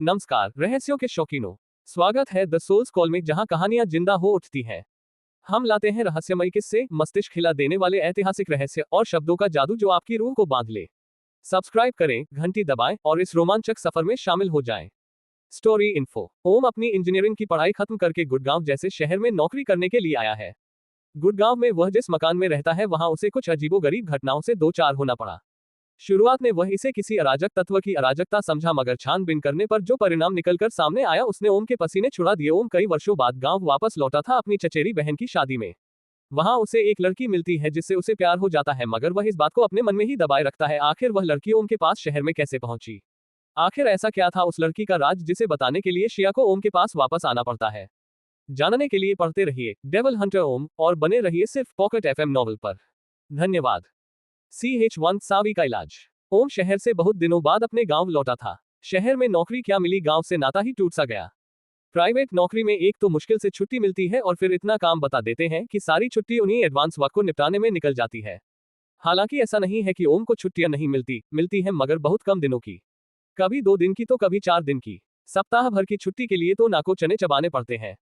नमस्कार रहस्यों के शौकीनों, स्वागत है द सोल्स कॉल में, जहां कहानियां जिंदा हो उठती हैं। हम लाते हैं रहस्यमय किस्से, मस्तिष्क हिला देने वाले ऐतिहासिक रहस्य और शब्दों का जादू जो आपकी रूह को बांध ले। सब्सक्राइब करें, घंटी दबाएं और इस रोमांचक सफर में शामिल हो जाएं। Story info. ओम अपनी इंजीनियरिंग की पढ़ाई खत्म करके गुड़गांव जैसे शहर में नौकरी करने के लिए आया है। गुड़गांव में वह जिस मकान में रहता है वहां उसे कुछ अजीबोगरीब घटनाओं से दो चार होना पड़ा। शुरुआत में वह इसे किसी अराजक तत्व की अराजकता समझा, मगर छानबीन करने पर जो परिणाम निकलकर सामने आया उसने ओम के पसीने छुड़ा दिए। ओम कई वर्षों बाद गांव वापस लौटा था अपनी चचेरी बहन की शादी में। वहां उसे एक लड़की मिलती है जिससे उसे प्यार हो जाता है, मगर वह इस बात को अपने मन में ही दबाए रखता है। आखिर वह लड़की ओम के पास शहर में कैसे पहुंची? आखिर ऐसा क्या था उस लड़की का राज जिसे बताने के लिए शिया को ओम के पास वापस आना पड़ता है? जानने के लिए पढ़ते रहिए डेविल हंटर ओम और बने रहिए सिर्फ पॉकेट एफएम नॉवल पर। धन्यवाद। CH1 सावी का इलाज। ओम शहर से बहुत दिनों बाद अपने गांव लौटा था। शहर में नौकरी क्या मिली, गांव से नाता ही टूट सा गया। प्राइवेट नौकरी में एक तो मुश्किल से छुट्टी मिलती है और फिर इतना काम बता देते हैं कि सारी छुट्टी उन्हीं एडवांस वर्क को निपटाने में निकल जाती है। हालांकि ऐसा नहीं है कि ओम को छुट्टियां नहीं मिलती हैं, मगर बहुत कम दिनों की। कभी 2 दिन की तो कभी 4 दिन की। सप्ताह भर की छुट्टी के लिए तो नाको चने चबाने पड़ते हैं।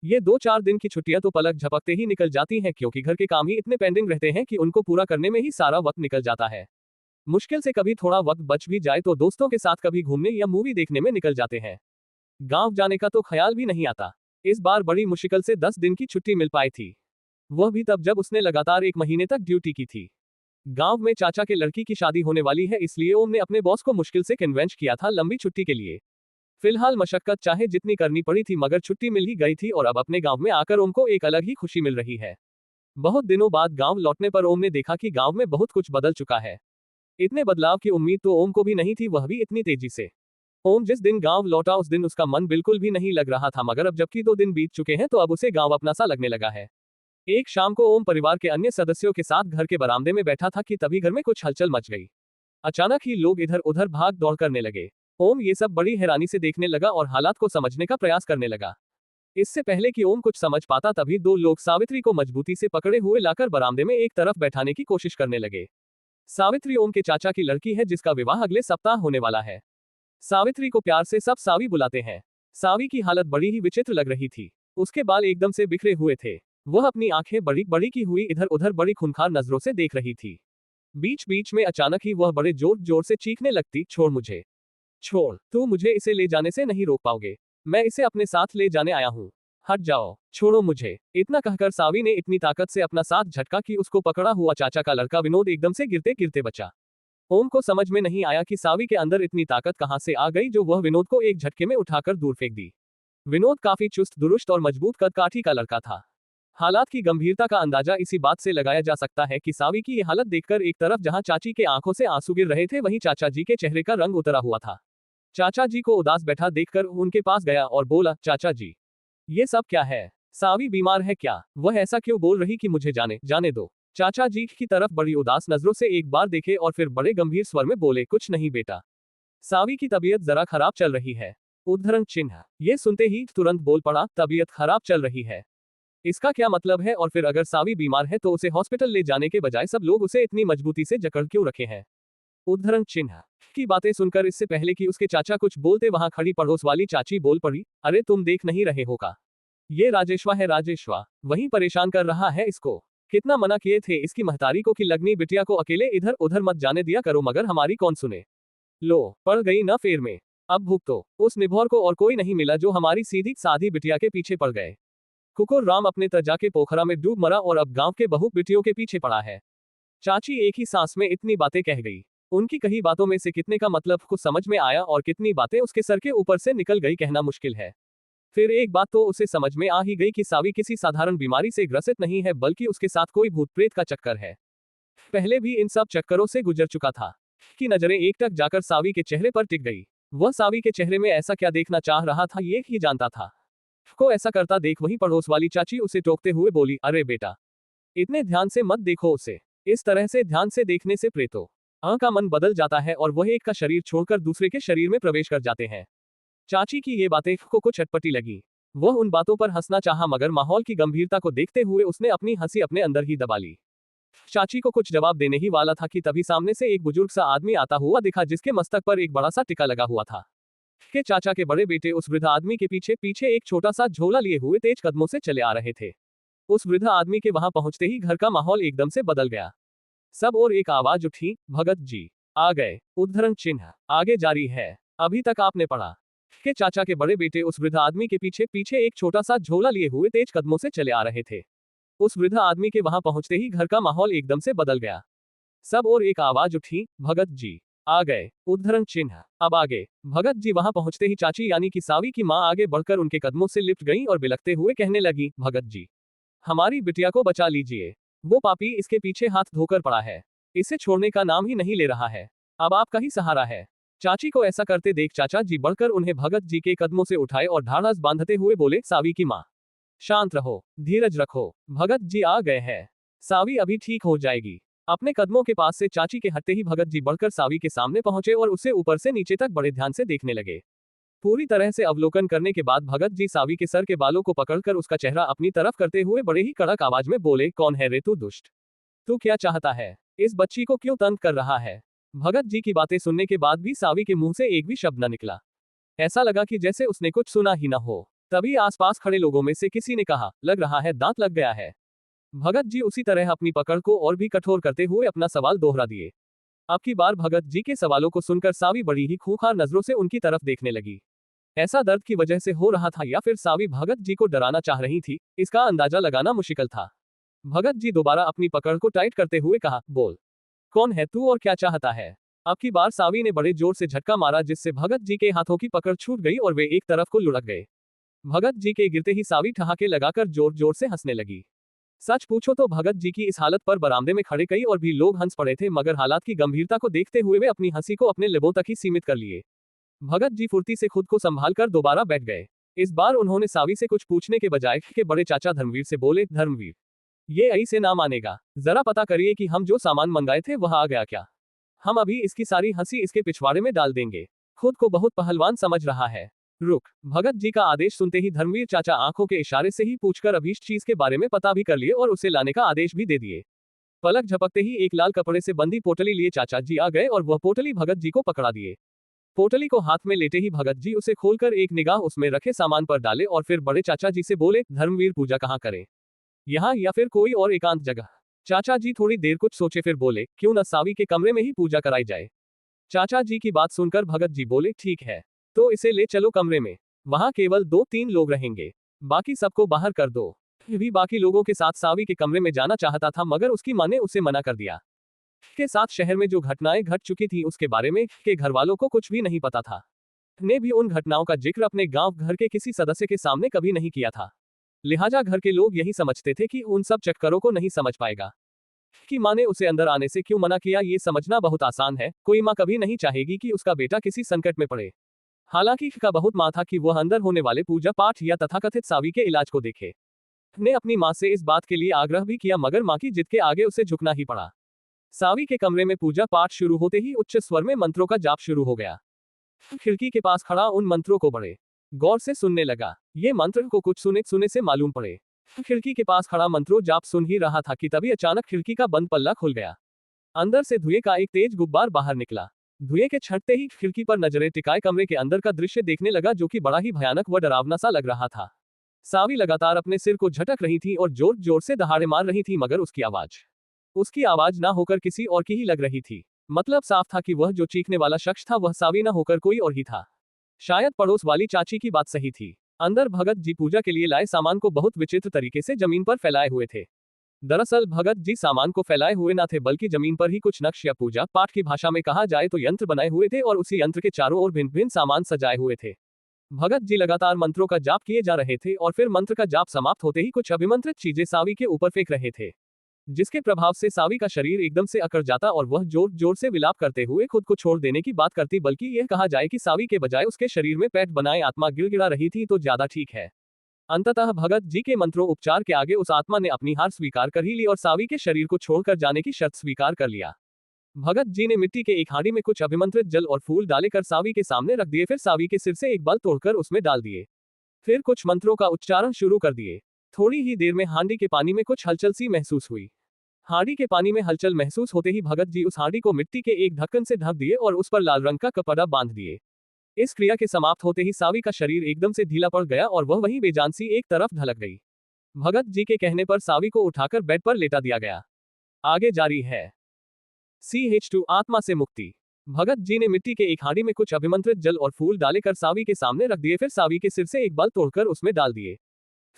ये 2-4 दिन की छुट्टियां तो पलक झपकते ही निकल जाती हैं, क्योंकि घर के काम ही इतने पेंडिंग रहते हैं कि उनको पूरा करने में ही सारा वक्त निकल जाता है। मुश्किल से कभी थोड़ा वक्त बच भी जाए तो दोस्तों के साथ कभी घूमने या मूवी देखने में निकल जाते हैं। गांव जाने का तो ख्याल भी नहीं आता। इस बार बड़ी मुश्किल से 10 दिन की छुट्टी मिल पाई थी। वह भी तब जब उसने लगातार 1 महीने तक ड्यूटी की थी। गांव में चाचा के लड़की की शादी होने वाली है, इसलिए ओम ने अपने बॉस को मुश्किल से कन्वेंस किया था लंबी छुट्टी के लिए। फिलहाल मशक्कत चाहे जितनी करनी पड़ी थी, मगर छुट्टी मिल ही गई थी और अब अपने गांव में आकर ओम को एक अलग ही खुशी मिल रही है। बहुत दिनों बाद गांव लौटने पर ओम ने देखा कि गांव में बहुत कुछ बदल चुका है। इतने बदलाव की उम्मीद तो ओम को भी नहीं थी, वह भी इतनी तेजी से। ओम जिस दिन गांव लौटा उस दिन उसका मन बिल्कुल भी नहीं लग रहा था, मगर अब जबकि 2 दिन बीत चुके हैं तो अब उसे गांव अपना सा लगने लगा है। एक शाम को ओम परिवार के अन्य सदस्यों के साथ घर के बरामदे में बैठा था कि तभी घर में कुछ हलचल मच गई। अचानक ही लोग इधर उधर भाग दौड़ करने लगे। ओम ये सब बड़ी हैरानी से देखने लगा और हालात को समझने का प्रयास करने लगा। इससे पहले कि ओम कुछ समझ पाता तभी 2 लोग सावित्री को मजबूती से पकड़े हुए लाकर बरामदे में एक तरफ बैठाने की कोशिश करने लगे। सावित्री ओम के चाचा की लड़की है जिसका विवाह अगले सप्ताह होने वाला है। सावित्री को प्यार से सब सावी बुलाते हैं। सावी की हालत बड़ी ही विचित्र लग रही थी। उसके बाल एकदम से बिखरे हुए थे। वह अपनी आंखें बड़ी बड़ी की हुई इधर उधर बड़ी खूंखार नजरों से देख रही थी। बीच बीच में अचानक ही वह बड़े जोर जोर से चीखने लगती, छोड़ मुझे, छोड़, तू मुझे इसे ले जाने से नहीं रोक पाओगे। मैं इसे अपने साथ ले जाने आया हूँ। हट जाओ, छोड़ो मुझे। इतना कहकर सावी ने इतनी ताकत से अपना साथ झटका कि उसको पकड़ा हुआ चाचा का लड़का विनोद एकदम से गिरते गिरते बचा। ओम को समझ में नहीं आया कि सावी के अंदर इतनी ताकत कहां से आ गई जो वह विनोद को एक झटके में उठाकर दूर फेंक दी। विनोद काफी चुस्त दुरुस्त और मजबूत कदकाठी का लड़का था। हालात की गंभीरता का अंदाजा इसी बात से लगाया जा सकता है कि सावी की ये हालत देखकर एक तरफ जहां चाची के आंखों से आंसू गिर रहे थे, वहीं चाचा जी के चेहरे का रंग उतरा हुआ था। चाचा जी को उदास बैठा देखकर उनके पास गया और बोला, चाचा जी, ये सब क्या है? सावी बीमार है क्या? वह ऐसा क्यों बोल रही कि मुझे जाने दो? चाचा जी की तरफ बड़ी उदास नजरों से एक बार देखे और फिर बड़े गंभीर स्वर में बोले, कुछ नहीं बेटा, सावी की तबीयत जरा खराब चल रही है। उद्धरण चिन्ह। ये सुनते ही तुरंत बोल पड़ा, तबीयत खराब चल रही है, इसका क्या मतलब है? और फिर अगर सावी बीमार है तो उसे हॉस्पिटल ले जाने के बजाय सब लोग उसे इतनी मजबूती से जकड़ क्यों रखे हैं? उद्धरण चिन्ह की बातें सुनकर इससे पहले कि उसके चाचा कुछ बोलते वहां खड़ी पड़ोस वाली चाची बोल पड़ी, अरे तुम देख नहीं रहे हो का? ये राजेश्वा है, राजेश्वा वही परेशान कर रहा है इसको। कितना मना किए थे इसकी महतारी को कि लगनी बिटिया को अकेले इधर उधर मत जाने दिया करो, मगर हमारी कौन सुने। लो, पड़ गई ना फेर में। अब भुगतो। उस निभौर को और कोई नहीं मिला जो हमारी सीधी साधी बिटिया के पीछे पड़ गए। कुकुर राम अपने तजा के पोखरा में डूब मरा और अब गांव के बहू बिटियों के पीछे पड़ा है। चाची एक ही सांस में इतनी बातें कह गई। उनकी कही बातों में से कितने का मतलब कुछ समझ में आया और कितनी बातें उसके सर के ऊपर से निकल गई कहना मुश्किल है। फिर एक बात तो उसे समझ में आ ही गई कि सावी किसी साधारण बीमारी से ग्रसित नहीं है, बल्कि उसके साथ कोई भूत प्रेत का चक्कर है। पहले भी इन सब चक्करों से गुजर चुका था। कि नजरें एकटक जाकर सावी के चेहरे पर टिक गई। वह सावी के चेहरे में ऐसा क्या देखना चाह रहा था ये ही जानता था। को ऐसा करता देख वहीं पड़ोस वाली चाची उसे टोकते हुए बोली, अरे बेटा, इतने ध्यान से मत देखो उसे। इस तरह से ध्यान से देखने से प्रेतों का मन बदल जाता है और वह एक का शरीर छोड़कर दूसरे के शरीर में प्रवेश कर जाते हैं। चाची की ये बातें को कुछ अटपटी लगी। वह उन बातों पर हंसना चाहा, मगर माहौल की गंभीरता को देखते हुए उसने अपनी हंसी अपने अंदर ही दबा ली। चाची को कुछ जवाब देने ही वाला था कि तभी सामने से एक बुजुर्ग सा आदमी आता हुआ दिखा जिसके मस्तक पर एक बड़ा सा टिका लगा हुआ था। के चाचा के बड़े बेटे उस वृद्ध आदमी के पीछे पीछे एक छोटा सा झोला लिए हुए तेज कदमों से चले आ रहे थे। उस वृद्ध आदमी के वहां पहुंचते ही घर का माहौल एकदम से बदल गया। सब और एक आवाज उठी, भगत जी आ गए। उद्धरण चिन्ह आगे जारी है। अभी तक आपने पढ़ा। के चाचा के बड़े बेटे उस वृद्ध आदमी के पीछे पीछे एक छोटा सा झोला लिए हुए तेज कदमों से चले आ रहे थे। उस वृद्ध आदमी के वहां पहुंचते ही घर का माहौल एकदम से बदल गया। सब और एक आवाज उठी, भगत जी आ गए। उद्धरण चिन्ह अब आगे। भगत जी वहां पहुंचते ही चाची यानी कि सावी की मां आगे बढ़कर उनके कदमों से लिपट गई और बिलखते हुए कहने लगी, भगत जी हमारी बिटिया को बचा लीजिए। वो पापी इसके पीछे हाथ धोकर पड़ा है। इसे छोड़ने का नाम ही नहीं ले रहा है। अब आपका ही सहारा है। चाची को ऐसा करते देख चाचा जी बढ़कर उन्हें भगत जी के कदमों से उठाए और ढाढ़स बांधते हुए बोले, सावी की मां शांत रहो, धीरज रखो, भगत जी आ गए हैं। सावी अभी ठीक हो जाएगी। अपने कदमों के पास से चाची के हटते ही भगत जी बढ़कर सावी के सामने पहुंचे और उसे ऊपर से नीचे तक बड़े ध्यान से देखने लगे। पूरी तरह से अवलोकन करने के बाद भगत जी सावी के सर के बालों को पकड़कर उसका चेहरा अपनी तरफ करते हुए बड़े ही कड़क आवाज में बोले, कौन है रे तू दुष्ट? तू क्या चाहता है? इस बच्ची को क्यों तंग कर रहा है? भगत जी की बातें सुनने के बाद भी सावी के मुंह से एक भी शब्द न निकला। ऐसा लगा कि जैसे उसने कुछ सुना ही न हो। तभी आसपास खड़े लोगों में से किसी ने कहा, लग रहा है दांत लग गया है। भगत जी उसी तरह अपनी पकड़ को और भी कठोर करते हुए अपना सवाल दोहरा दिए। अब की बार भगत जी के सवालों को सुनकर सावी बड़ी ही खूंखार नजरों से उनकी तरफ देखने लगी। ऐसा दर्द की वजह से हो रहा था या फिर सावी भगत जी को डराना चाह रही थी, इसका अंदाजा लगाना मुश्किल था। भगत जी दोबारा अपनी पकड़ को टाइट करते हुए कहा, बोल कौन है तू और क्या चाहता है? अब की बार सावी ने बड़े जोर से झटका मारा जिससे भगत जी के हाथों की पकड़ छूट गई और वे एक तरफ को लुढ़क गए। भगत जी के गिरते ही सावी ठहाके लगाकर जोर जोर से हंसने लगी। सच पूछो तो भगत जी की इस हालत पर बरामदे में खड़े कई और भी लोग हंस पड़े थे, मगर हालात की गंभीरता को देखते हुए वे अपनी हंसी को अपने लिबों तक ही सीमित कर लिए। भगत जी फुर्ती से खुद को संभाल कर दोबारा बैठ गए। इस बार उन्होंने सावी से कुछ पूछने के बजाय के बड़े चाचा धर्मवीर से बोले, धर्मवीर ये ऐसे ना मानेगा, जरा पता करिए कि हम जो सामान मंगाए थे वह आ गया क्या? हम अभी इसकी सारी हंसी इसके पिछवाड़े में डाल देंगे। खुद को बहुत पहलवान समझ रहा है। रुक। भगत जी का आदेश सुनते ही धर्मवीर चाचा आंखों के इशारे से ही पूछकर अभीष्ट चीज के बारे में पता भी कर लिए और उसे लाने का आदेश भी दे दिए। पलक झपकते ही एक लाल कपड़े से बंधी पोटली लिए चाचा जी आ गए और वह पोटली भगत जी को पकड़ा दिए। पोटली को हाथ में लेते ही भगत जी उसे खोलकर एक निगाह उसमें रखे सामान पर डाले और फिर बड़े चाचा जी से बोले, धर्मवीर पूजा कहाँ करें? यहाँ या फिर कोई और एकांत जगह? चाचा जी थोड़ी देर कुछ सोचे फिर बोले, क्यों न सावी के कमरे में ही पूजा कराई जाए। चाचा जी की बात सुनकर भगत जी बोले, ठीक है, तो इसे ले चलो कमरे में। वहां केवल 2-3 लोग रहेंगे, बाकी सबको बाहर कर दो। भी बाकी लोगों के साथ सावी के कमरे में जाना चाहता था, मगर उसकी मां ने उसे मना कर दिया। के साथ शहर में जो घटनाएं घट चुकी थी उसके बारे में के घर वालों को कुछ भी नहीं पता था। ने भी उन घटनाओं का जिक्र अपने गांव घर के किसी सदस्य के सामने कभी नहीं किया था। लिहाजा घर के लोग यही समझते थे कि उन सब चक्करों को नहीं समझ पाएगा। कि माँ ने उसे अंदर आने से क्यों मना किया ये समझना बहुत आसान है। कोई माँ कभी नहीं चाहेगी कि उसका बेटा किसी संकट में पड़े। हालांकि का बहुत माँ था कि वह अंदर होने वाले पूजा पाठ या तथाकथित सावी के इलाज को देखे। ने अपनी माँ से इस बात के लिए आग्रह भी किया, मगर माँ की जिद के आगे उसे झुकना ही पड़ा। सावी के कमरे में पूजा पाठ शुरू होते ही उच्च स्वर में मंत्रों का जाप शुरू हो गया। खिड़की के पास खड़ा उन मंत्रों को बड़े गौर से सुनने लगा। ये मंत्र को कुछ सुने सुने से मालूम पड़े। खिड़की के पास खड़ा मंत्रों जाप सुन ही रहा था कि तभी अचानक खिड़की का बंद पल्ला खुल गया। अंदर से धुएं का एक तेज गुब्बार बाहर निकला। धुएं के छंटते ही खिड़की पर नजरें टिकाए कमरे के अंदर का दृश्य देखने लगा, जो कि बड़ा ही भयानक व डरावना सा लग रहा था। सावी लगातार अपने सिर को झटक रही थी और जोर जोर से दहाड़े मार रही थी, मगर उसकी आवाज ना होकर किसी और की ही लग रही थी। मतलब साफ था कि वह जो चीखने वाला शख्स था वह सावी ना होकर कोई और ही था। शायद पड़ोस वाली चाची की बात सही थी। अंदर भगत जी पूजा के लिए लाए सामान को बहुत विचित्र तरीके से जमीन पर फैलाए हुए थे। दरअसल भगत जी सामान को फैलाए हुए न थे, बल्कि जमीन पर ही कुछ नक्श या पूजा पाठ की भाषा में कहा जाए तो यंत्र बनाए हुए थे और उसी यंत्र के चारों ओर भिन्न भिन्न सामान सजाए हुए थे। भगत जी लगातार मंत्रों का जाप किए जा रहे थे और फिर मंत्र का जाप समाप्त होते ही कुछ अभिमंत्रित चीजें सावी के ऊपर फेंक रहे थे, जिसके प्रभाव से सावी का शरीर एकदम से अकड़ जाता और वह जोर जोर से विलाप करते हुए खुद को छोड़ देने की बात करती, बल्कि यह कहा जाए कि सावी के बजाय उसके शरीर में पैठ बनाए आत्मा गिड़गिड़ा रही थी तो ज्यादा ठीक है। अंततः भगत जी के मंत्रों उपचार के आगे उस आत्मा ने अपनी हार स्वीकार कर ही ली और सावी के शरीर को छोड़कर जाने की शर्त स्वीकार कर लिया। भगत जी ने मिट्टी के एक हांडी में कुछ अभिमंत्रित जल और फूल डाले कर सावी के सामने रख दिए, फिर सावी के सिर से एक बल तोड़कर उसमें डाल दिए। फिर कुछ मंत्रों का उच्चारण शुरू कर दिए। थोड़ी ही देर में हांडी के पानी में कुछ हलचल सी महसूस हुई। हांडी के पानी में हलचल महसूस होते ही भगत जी उस हांडी को मिट्टी के एक ढक्कन से ढक दिए और उस पर लाल रंग का कपड़ा बांध दिए। इस क्रिया के समाप्त होते ही सावी का शरीर एकदम से ढीला पड़ गया और वह वहीं बेजान सी एक तरफ ढलक गई। भगत जी के कहने पर सावी को उठाकर बेड पर लेटा दिया गया। आगे जारी है। CH2 आत्मा से मुक्ति। भगत जी ने मिट्टी के एक हांडी में कुछ अभिमंत्रित जल और फूल डालेकर सावी के सामने रख दिए, फिर सावी के सिर से एक बल तोड़कर उसमें डाल दिए।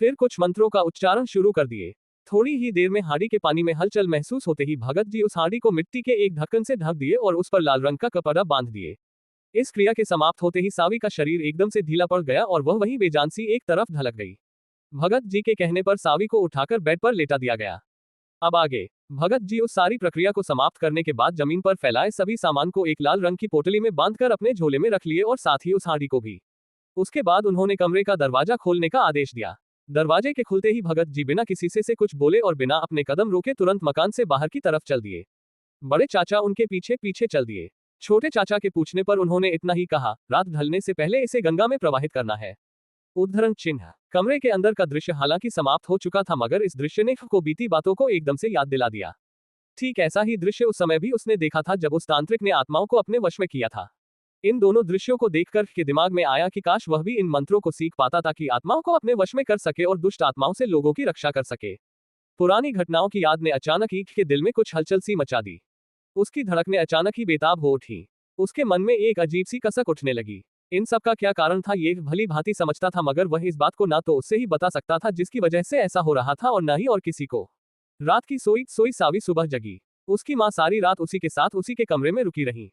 फिर कुछ मंत्रों का उच्चारण शुरू कर दिए। थोड़ी ही देर में हांडी के पानी में हलचल महसूस होते ही भगत जी उस हांडी को मिट्टी के एक ढक्कन से ढक दिए और उस पर लाल रंग का कपड़ा बांध दिए। इस क्रिया के समाप्त होते ही सावी का शरीर एकदम से ढीला पड़ गया और वह वहीं बेजान सी एक तरफ ढलक गई। भगत जी के कहने पर सावी को उठाकर बेड पर लेटा दिया गया। अब आगे। भगत जी उस सारी प्रक्रिया को समाप्त करने के बाद जमीन पर फैलाए सभी सामान को एक लाल रंग की पोटली में बांधकर अपने झोले में रख लिए और साथ ही उस हांडी को भी। उसके बाद उन्होंने कमरे का दरवाजा खोलने का आदेश दिया। दरवाजे के खुलते ही भगत जी बिना किसी से कुछ बोले और बिना अपने कदम रोके तुरंत मकान से बाहर की तरफ चल दिए। बड़े चाचा उनके पीछे पीछे चल दिए। छोटे चाचा के पूछने पर उन्होंने इतना ही कहा, रात ढलने से पहले इसे गंगा में प्रवाहित करना है। उद्धरण चिन्ह। कमरे के अंदर का दृश्य हालांकि समाप्त हो चुका था, मगर इस दृश्य ने को बीती बातों को एकदम से याद दिला दिया। ठीक ऐसा ही दृश्य उस समय भी उसने देखा था जब उस तांत्रिक ने आत्माओं को अपने वश में किया था। इन दोनों दृश्यों को देखकर के दिमाग में आया कि काश वह भी इन मंत्रों को सीख पाता ताकि आत्माओं को अपने वश में कर सके और दुष्ट आत्माओं से लोगों की रक्षा कर सके। पुरानी घटनाओं की याद ने अचानक ईख के दिल में कुछ हलचल सी मचा दी। उसकी धड़कनें अचानक ही बेताब हो उठी। उसके मन में एक अजीब सी कसक उठने लगी। इन सब का क्या कारण था ये भली भांति समझता था, मगर वह इस बात को ना तो उससे ही बता सकता था जिसकी वजह से ऐसा हो रहा था और न ही और किसी को। रात की सोई सोई सावी सुबह जगी। उसकी माँ सारी रात उसी के साथ उसी के कमरे में रुकी रही।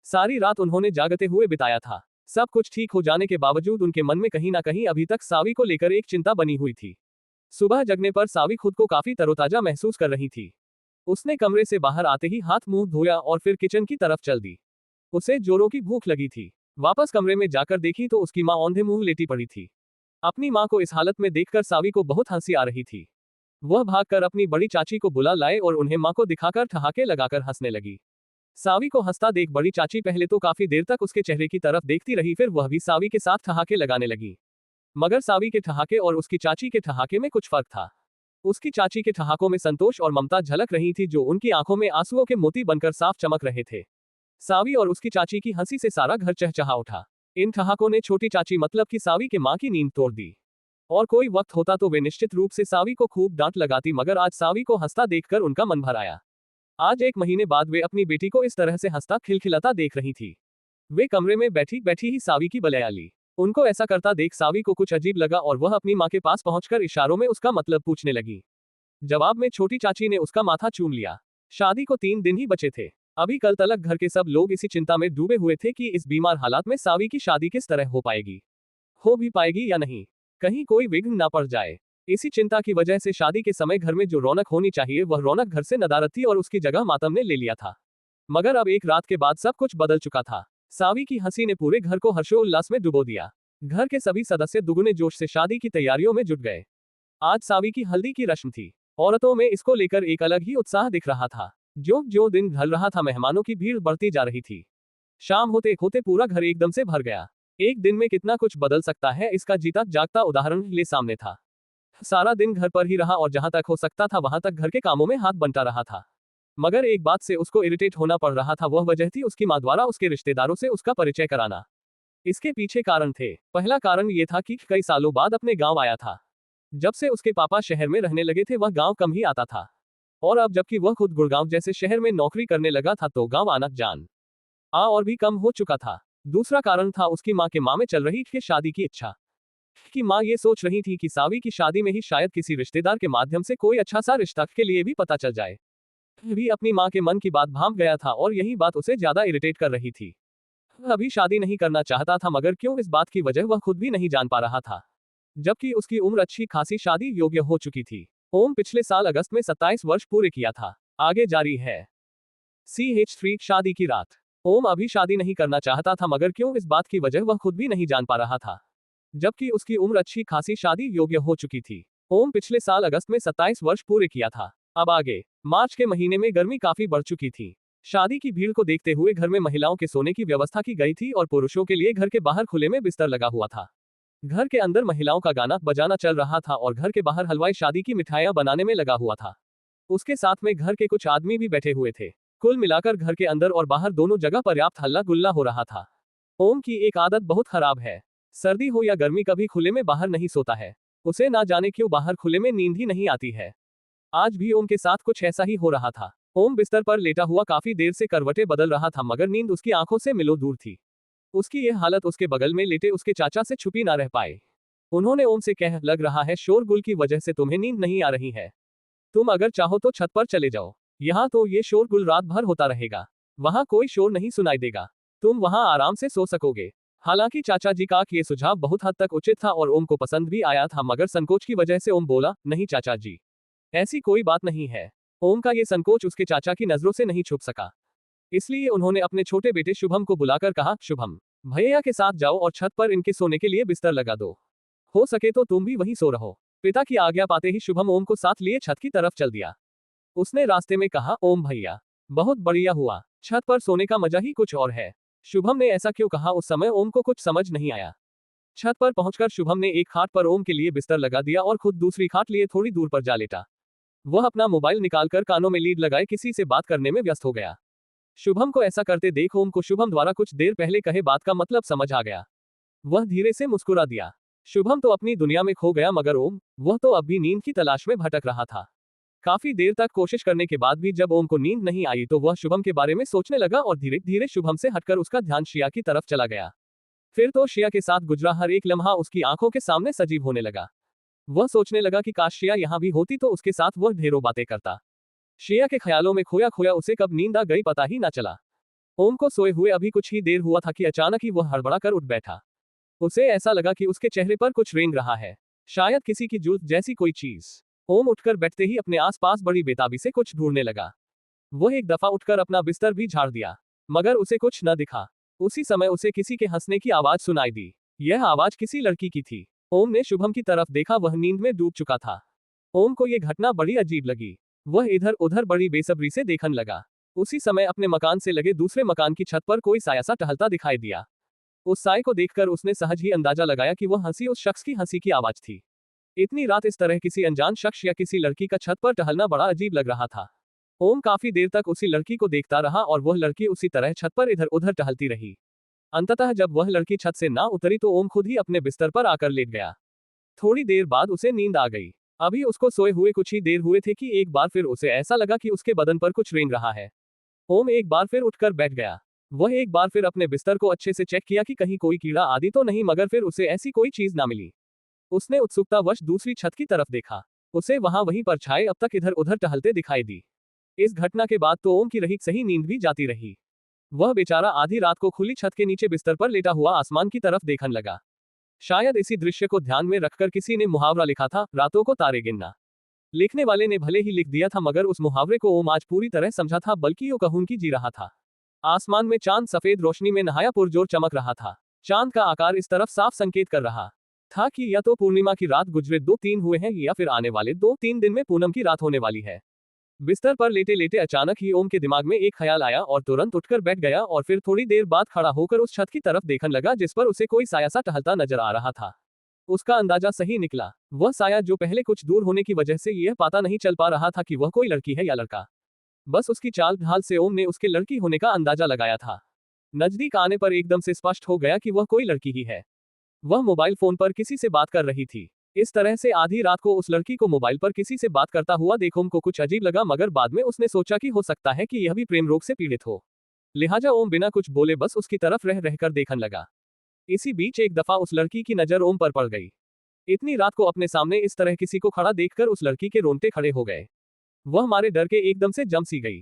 सारी रात उन्होंने जागते हुए बिताया था। सब कुछ ठीक हो जाने के बावजूद उनके मन में कहीं ना कहीं अभी तक सावी को लेकर एक चिंता बनी हुई थी। सुबह जगने पर सावी खुद को काफी तरोताजा महसूस कर रही थी। उसने कमरे से बाहर आते ही हाथ मुंह धोया और फिर किचन की तरफ चल दी। उसे जोरों की भूख लगी थी। वापस कमरे में जाकर देखी तो उसकी माँ औंधे मुंह लेटी पड़ी थी। अपनी माँ को इस हालत में देखकर सावी को बहुत हंसी आ रही थी। वह भागकर अपनी बड़ी चाची को बुला लाए और उन्हें माँ को दिखाकर ठहाके लगाकर हंसने लगी। सावी को हंसता देख बड़ी चाची पहले तो काफी देर तक उसके चेहरे की तरफ देखती रही, फिर वह भी सावी के साथ ठहाके लगाने लगी। मगर सावी के ठहाके और उसकी चाची के ठहाके में कुछ फर्क था। उसकी चाची के ठहाकों में संतोष और ममता झलक रही थी, जो उनकी आंखों में आंसुओं के मोती बनकर साफ चमक रहे थे। सावी और उसकी चाची की हंसी से सारा घर चहचहा उठा। इन ठहाकों ने छोटी चाची मतलब कि सावी के माँ की नींद तोड़ दी। और कोई वक्त होता तो वे निश्चित रूप से सावी को खूब डांट लगाती, मगर आज सावी को हंसता देखकर उनका मन भर आया। आज 1 महीने बाद वे अपनी बेटी को इस तरह से हंसता खिलखिलाता देख रही थी। वे कमरे में बैठी बैठी ही सावी की बलैया ली। उनको ऐसा करता देख सावी को कुछ अजीब लगा और वह अपनी माँ के पास पहुंचकर इशारों में उसका मतलब पूछने लगी। जवाब में छोटी चाची ने उसका माथा चूम लिया। शादी को 3 दिन ही बचे थे। अभी कल तलक घर के सब लोग इसी चिंता में डूबे हुए थे कि इस बीमार हालात में सावी की शादी किस तरह हो पाएगी, हो भी पाएगी या नहीं, कहीं कोई विघ्न ना पड़ जाए। इसी चिंता की वजह से शादी के समय घर में जो रौनक होनी चाहिए वह रौनक घर से नदारद थी और उसकी जगह मातम ने ले लिया था। मगर अब एक रात के बाद सब कुछ बदल चुका था। सावी की हंसी ने पूरे घर को हर्षोल्लास में डुबो दिया। घर के सभी सदस्य दुगुने जोश से शादी की तैयारियों में जुट गए। आज सावी की हल्दी की रस्म थी। औरतों में इसको लेकर एक अलग ही उत्साह दिख रहा था। जो दिन ढल रहा था मेहमानों की भीड़ बढ़ती जा रही थी। शाम होते होते पूरा घर एकदम से भर गया। एक दिन में कितना कुछ बदल सकता है, इसका जीता जागता उदाहरण ले सामने था। सारा दिन घर पर ही रहा और जहां तक हो सकता था वहां तक घर के कामों में हाथ बंटा रहा था। मगर एक बात से उसको इरिटेट होना पड़ रहा था, वह वजह थी उसकी माँ द्वारा उसके रिश्तेदारों से उसका परिचय कराना। इसके पीछे कारण थे। पहला कारण ये था कि कई सालों बाद अपने गांव आया था। जब से उसके पापा शहर में रहने लगे थे वह गांव कम ही आता था, और अब जबकि वह खुद गुड़गांव जैसे शहर में नौकरी करने लगा था तो गांव आना जान और भी कम हो चुका था। दूसरा कारण था उसकी माँ के माँ में चल रही थी शादी की इच्छा। कि माँ ये सोच रही थी कि सावी की शादी में ही शायद किसी रिश्तेदार के माध्यम से कोई अच्छा सा रिश्ता के लिए भी पता चल जाए। भी अपनी माँ के मन की बात भांप गया था और यही बात उसे ज्यादा इरिटेट कर रही थी। अभी शादी नहीं करना चाहता था, मगर क्यों इस बात की वजह वह खुद भी नहीं जान पा रहा था। जबकि उसकी उम्र अच्छी खासी शादी योग्य हो चुकी थी। ओम पिछले साल अगस्त में 27 वर्ष पूरे किया था। आगे जारी है। CH3 शादी की रात। ओम अभी शादी नहीं करना चाहता था, मगर क्यों इस बात की वजह वह खुद भी नहीं जान पा रहा था। जबकि उसकी उम्र अच्छी खासी शादी योग्य हो चुकी थी। ओम पिछले साल अगस्त में 27 वर्ष पूरे किया था। अब आगे। मार्च के महीने में गर्मी काफी बढ़ चुकी थी। शादी की भीड़ को देखते हुए घर में महिलाओं के सोने की व्यवस्था की गई थी और पुरुषों के लिए घर के बाहर खुले में बिस्तर लगा हुआ था। घर के अंदर महिलाओं का गाना बजाना चल रहा था और घर के बाहर हलवाई शादी की मिठाइयां बनाने में लगा हुआ था। उसके साथ में घर के कुछ आदमी भी बैठे हुए थे। कुल मिलाकर घर के अंदर और बाहर दोनों जगह पर्याप्त हल्ला गुल्ला हो रहा था। ओम की एक आदत बहुत खराब है। सर्दी हो या गर्मी कभी खुले में बाहर नहीं सोता है। उसे ना जाने क्यों बाहर खुले में नींद ही नहीं आती है। आज भी ओम के साथ कुछ ऐसा ही हो रहा था। ओम बिस्तर पर लेटा हुआ काफी देर से करवटें बदल रहा था मगर नींद उसकी आंखों से मिलो दूर थी। उसकी यह हालत उसके बगल में लेटे उसके चाचा से छुपी ना रह पाए। उन्होंने ओम से कह, लग रहा है शोरगुल की वजह से तुम्हें नींद नहीं आ रही है। तुम अगर चाहो तो छत पर चले जाओ। यहाँ तो ये शोरगुल रात भर होता रहेगा। वहाँ कोई शोर नहीं सुनाई देगा। तुम वहाँ आराम से सो सकोगे। हालांकि चाचा जी का ये सुझाव बहुत हद तक उचित था और ओम को पसंद भी आया था मगर संकोच की वजह से ओम बोला, नहीं चाचा जी, ऐसी कोई बात नहीं है। ओम का ये संकोच उसके चाचा की नजरों से नहीं छुप सका। इसलिए उन्होंने अपने छोटे बेटे शुभम को बुलाकर कहा, शुभम, भैया के साथ जाओ और छत पर इनके सोने के लिए बिस्तर लगा दो। हो सके तो तुम भी वहीं सो रहो। पिता की आज्ञा पाते ही शुभम ओम को साथ लिए छत की तरफ चल दिया। उसने रास्ते में कहा, ओम भैया, बहुत बढ़िया हुआ, छत पर सोने का मजा ही कुछ और है। शुभम ने ऐसा क्यों कहा उस समय ओम को कुछ समझ नहीं आया। छत पर पहुंचकर शुभम ने एक खाट पर ओम के लिए बिस्तर लगा दिया और खुद दूसरी खाट लिए थोड़ी दूर पर जा लेटा। वह अपना मोबाइल निकालकर कानों में लीड लगाए किसी से बात करने में व्यस्त हो गया। शुभम को ऐसा करते देख ओम को शुभम द्वारा कुछ देर पहले कहे बात का मतलब समझ आ गया। वह धीरे से मुस्कुरा दिया। शुभम तो अपनी दुनिया में खो गया मगर ओम, वह तो अब भी नींद की तलाश में भटक रहा था। काफी देर तक कोशिश करने के बाद भी जब ओम को नींद नहीं आई तो वह शुभम के बारे में सोचने लगा और धीरे धीरे शुभम से हटकर उसका ध्यान शिया की तरफ चला गया। फिर तो शिया के साथ गुजरा हर एक लम्हा उसकी आंखों के सामने सजीव होने लगा। वह सोचने लगा कि काश शिया यहाँ भी होती तो उसके साथ वह ढेरों बातें करता। शिया के ख्यालों में खोया खोया उसे कब नींद आ गई पता ही ना चला। ओम को सोए हुए अभी कुछ ही देर हुआ था कि अचानक ही वह हड़बड़ा कर उठ बैठा। उसे ऐसा लगा कि उसके चेहरे पर कुछ रेंग रहा है, शायद किसी की जुल्फ जैसी कोई चीज। ओम उठकर बैठते ही अपने आसपास बड़ी बेताबी से कुछ ढूंढने लगा। वह एक दफा उठकर अपना बिस्तर भी झाड़ दिया मगर उसे कुछ न दिखा। उसी समय उसे किसी के हंसने की आवाज सुनाई दी। यह आवाज किसी लड़की की थी। ओम ने शुभम की तरफ देखा, वह नींद में डूब चुका था। ओम को यह घटना बड़ी अजीब लगी। वह इधर उधर बड़ी बेसब्री से देखने लगा। उसी समय अपने मकान से लगे दूसरे मकान की छत पर कोई साया सा टहलता दिखाई दिया। उस साय को देखकर उसने सहज ही अंदाजा लगाया कि वह हंसी उस शख्स की हंसी की आवाज थी। इतनी रात इस तरह किसी अनजान शख्स या किसी लड़की का छत पर टहलना बड़ा अजीब लग रहा था। ओम काफी देर तक उसी लड़की को देखता रहा और वह लड़की उसी तरह छत पर इधर उधर टहलती रही। अंततः जब वह लड़की छत से ना उतरी तो ओम खुद ही अपने बिस्तर पर आकर लेट गया। थोड़ी देर बाद उसे नींद आ गई। अभी उसको सोए हुए कुछ ही देर हुए थे कि एक बार फिर उसे ऐसा लगा कि उसके बदन पर कुछ रेंग रहा है। ओम एक बार फिर उठकर बैठ गया। वह एक बार फिर अपने बिस्तर को अच्छे से चेक किया कि कहीं कोई कीड़ा आदि तो नहीं मगर फिर उसे ऐसी कोई चीज ना मिली। उसने उत्सुकतावश दूसरी छत की तरफ देखा। उसे वहां वहीं परछाई अब तक इधर उधर टहलते दिखाई दी। इस घटना के बाद तो ओम की रही सही नींद भी जाती रही। वह बेचारा आधी रात को खुली छत के नीचे बिस्तर पर लेटा हुआ आसमान की तरफ देखने लगा। शायद इसी दृश्य को ध्यान में रखकर किसी ने मुहावरा लिखा था, रातों को तारे गिनना। लिखने वाले ने भले ही लिख दिया था मगर उस मुहावरे को ओम आज पूरी तरह समझा था, बल्कि यूं कहूं कि जी रहा था। आसमान में चांद सफेद रोशनी में नहाया पुरजोर चमक रहा था। चांद का आकार इस तरफ साफ संकेत कर रहा था कि या तो पूर्णिमा की रात गुजरे 2-3 हुए हैं या फिर आने वाले 2-3 दिन में पूनम की रात होने वाली है। बिस्तर पर लेटे लेटे अचानक ही ओम के दिमाग में एक ख्याल आया और तुरंत उठकर बैठ गया और फिर थोड़ी देर बाद खड़ा होकर उस छत की तरफ देखने लगा जिस पर उसे कोई साया सा टहलता नजर आ रहा था। उसका अंदाजा सही निकला। वह साया जो पहले कुछ दूर होने की वजह से यह पता नहीं चल पा रहा था कि वह कोई लड़की है या लड़का। बस उसकी चाल ढाल से ओम ने उसके लड़की होने का अंदाजा लगाया था। नजदीक आने पर एकदम से स्पष्ट हो गया कि वह कोई लड़की ही है। वह मोबाइल फोन पर किसी से बात कर रही थी। इस तरह से आधी रात को उस लड़की को मोबाइल पर किसी से बात करता हुआ देख ओम को कुछ अजीब लगा मगर बाद में उसने सोचा कि हो सकता है कि यह भी प्रेम रोग से पीड़ित हो। लिहाजा ओम बिना कुछ बोले बस उसकी तरफ रह रहकर देखने लगा। इसी बीच एक दफा उस लड़की की नजर ओम पर पड़ गई। इतनी रात को अपने सामने इस तरह किसी को खड़ा देखकर उस लड़की के रोंगटे खड़े हो गए। वह मारे डर के एकदम से जम सी गई।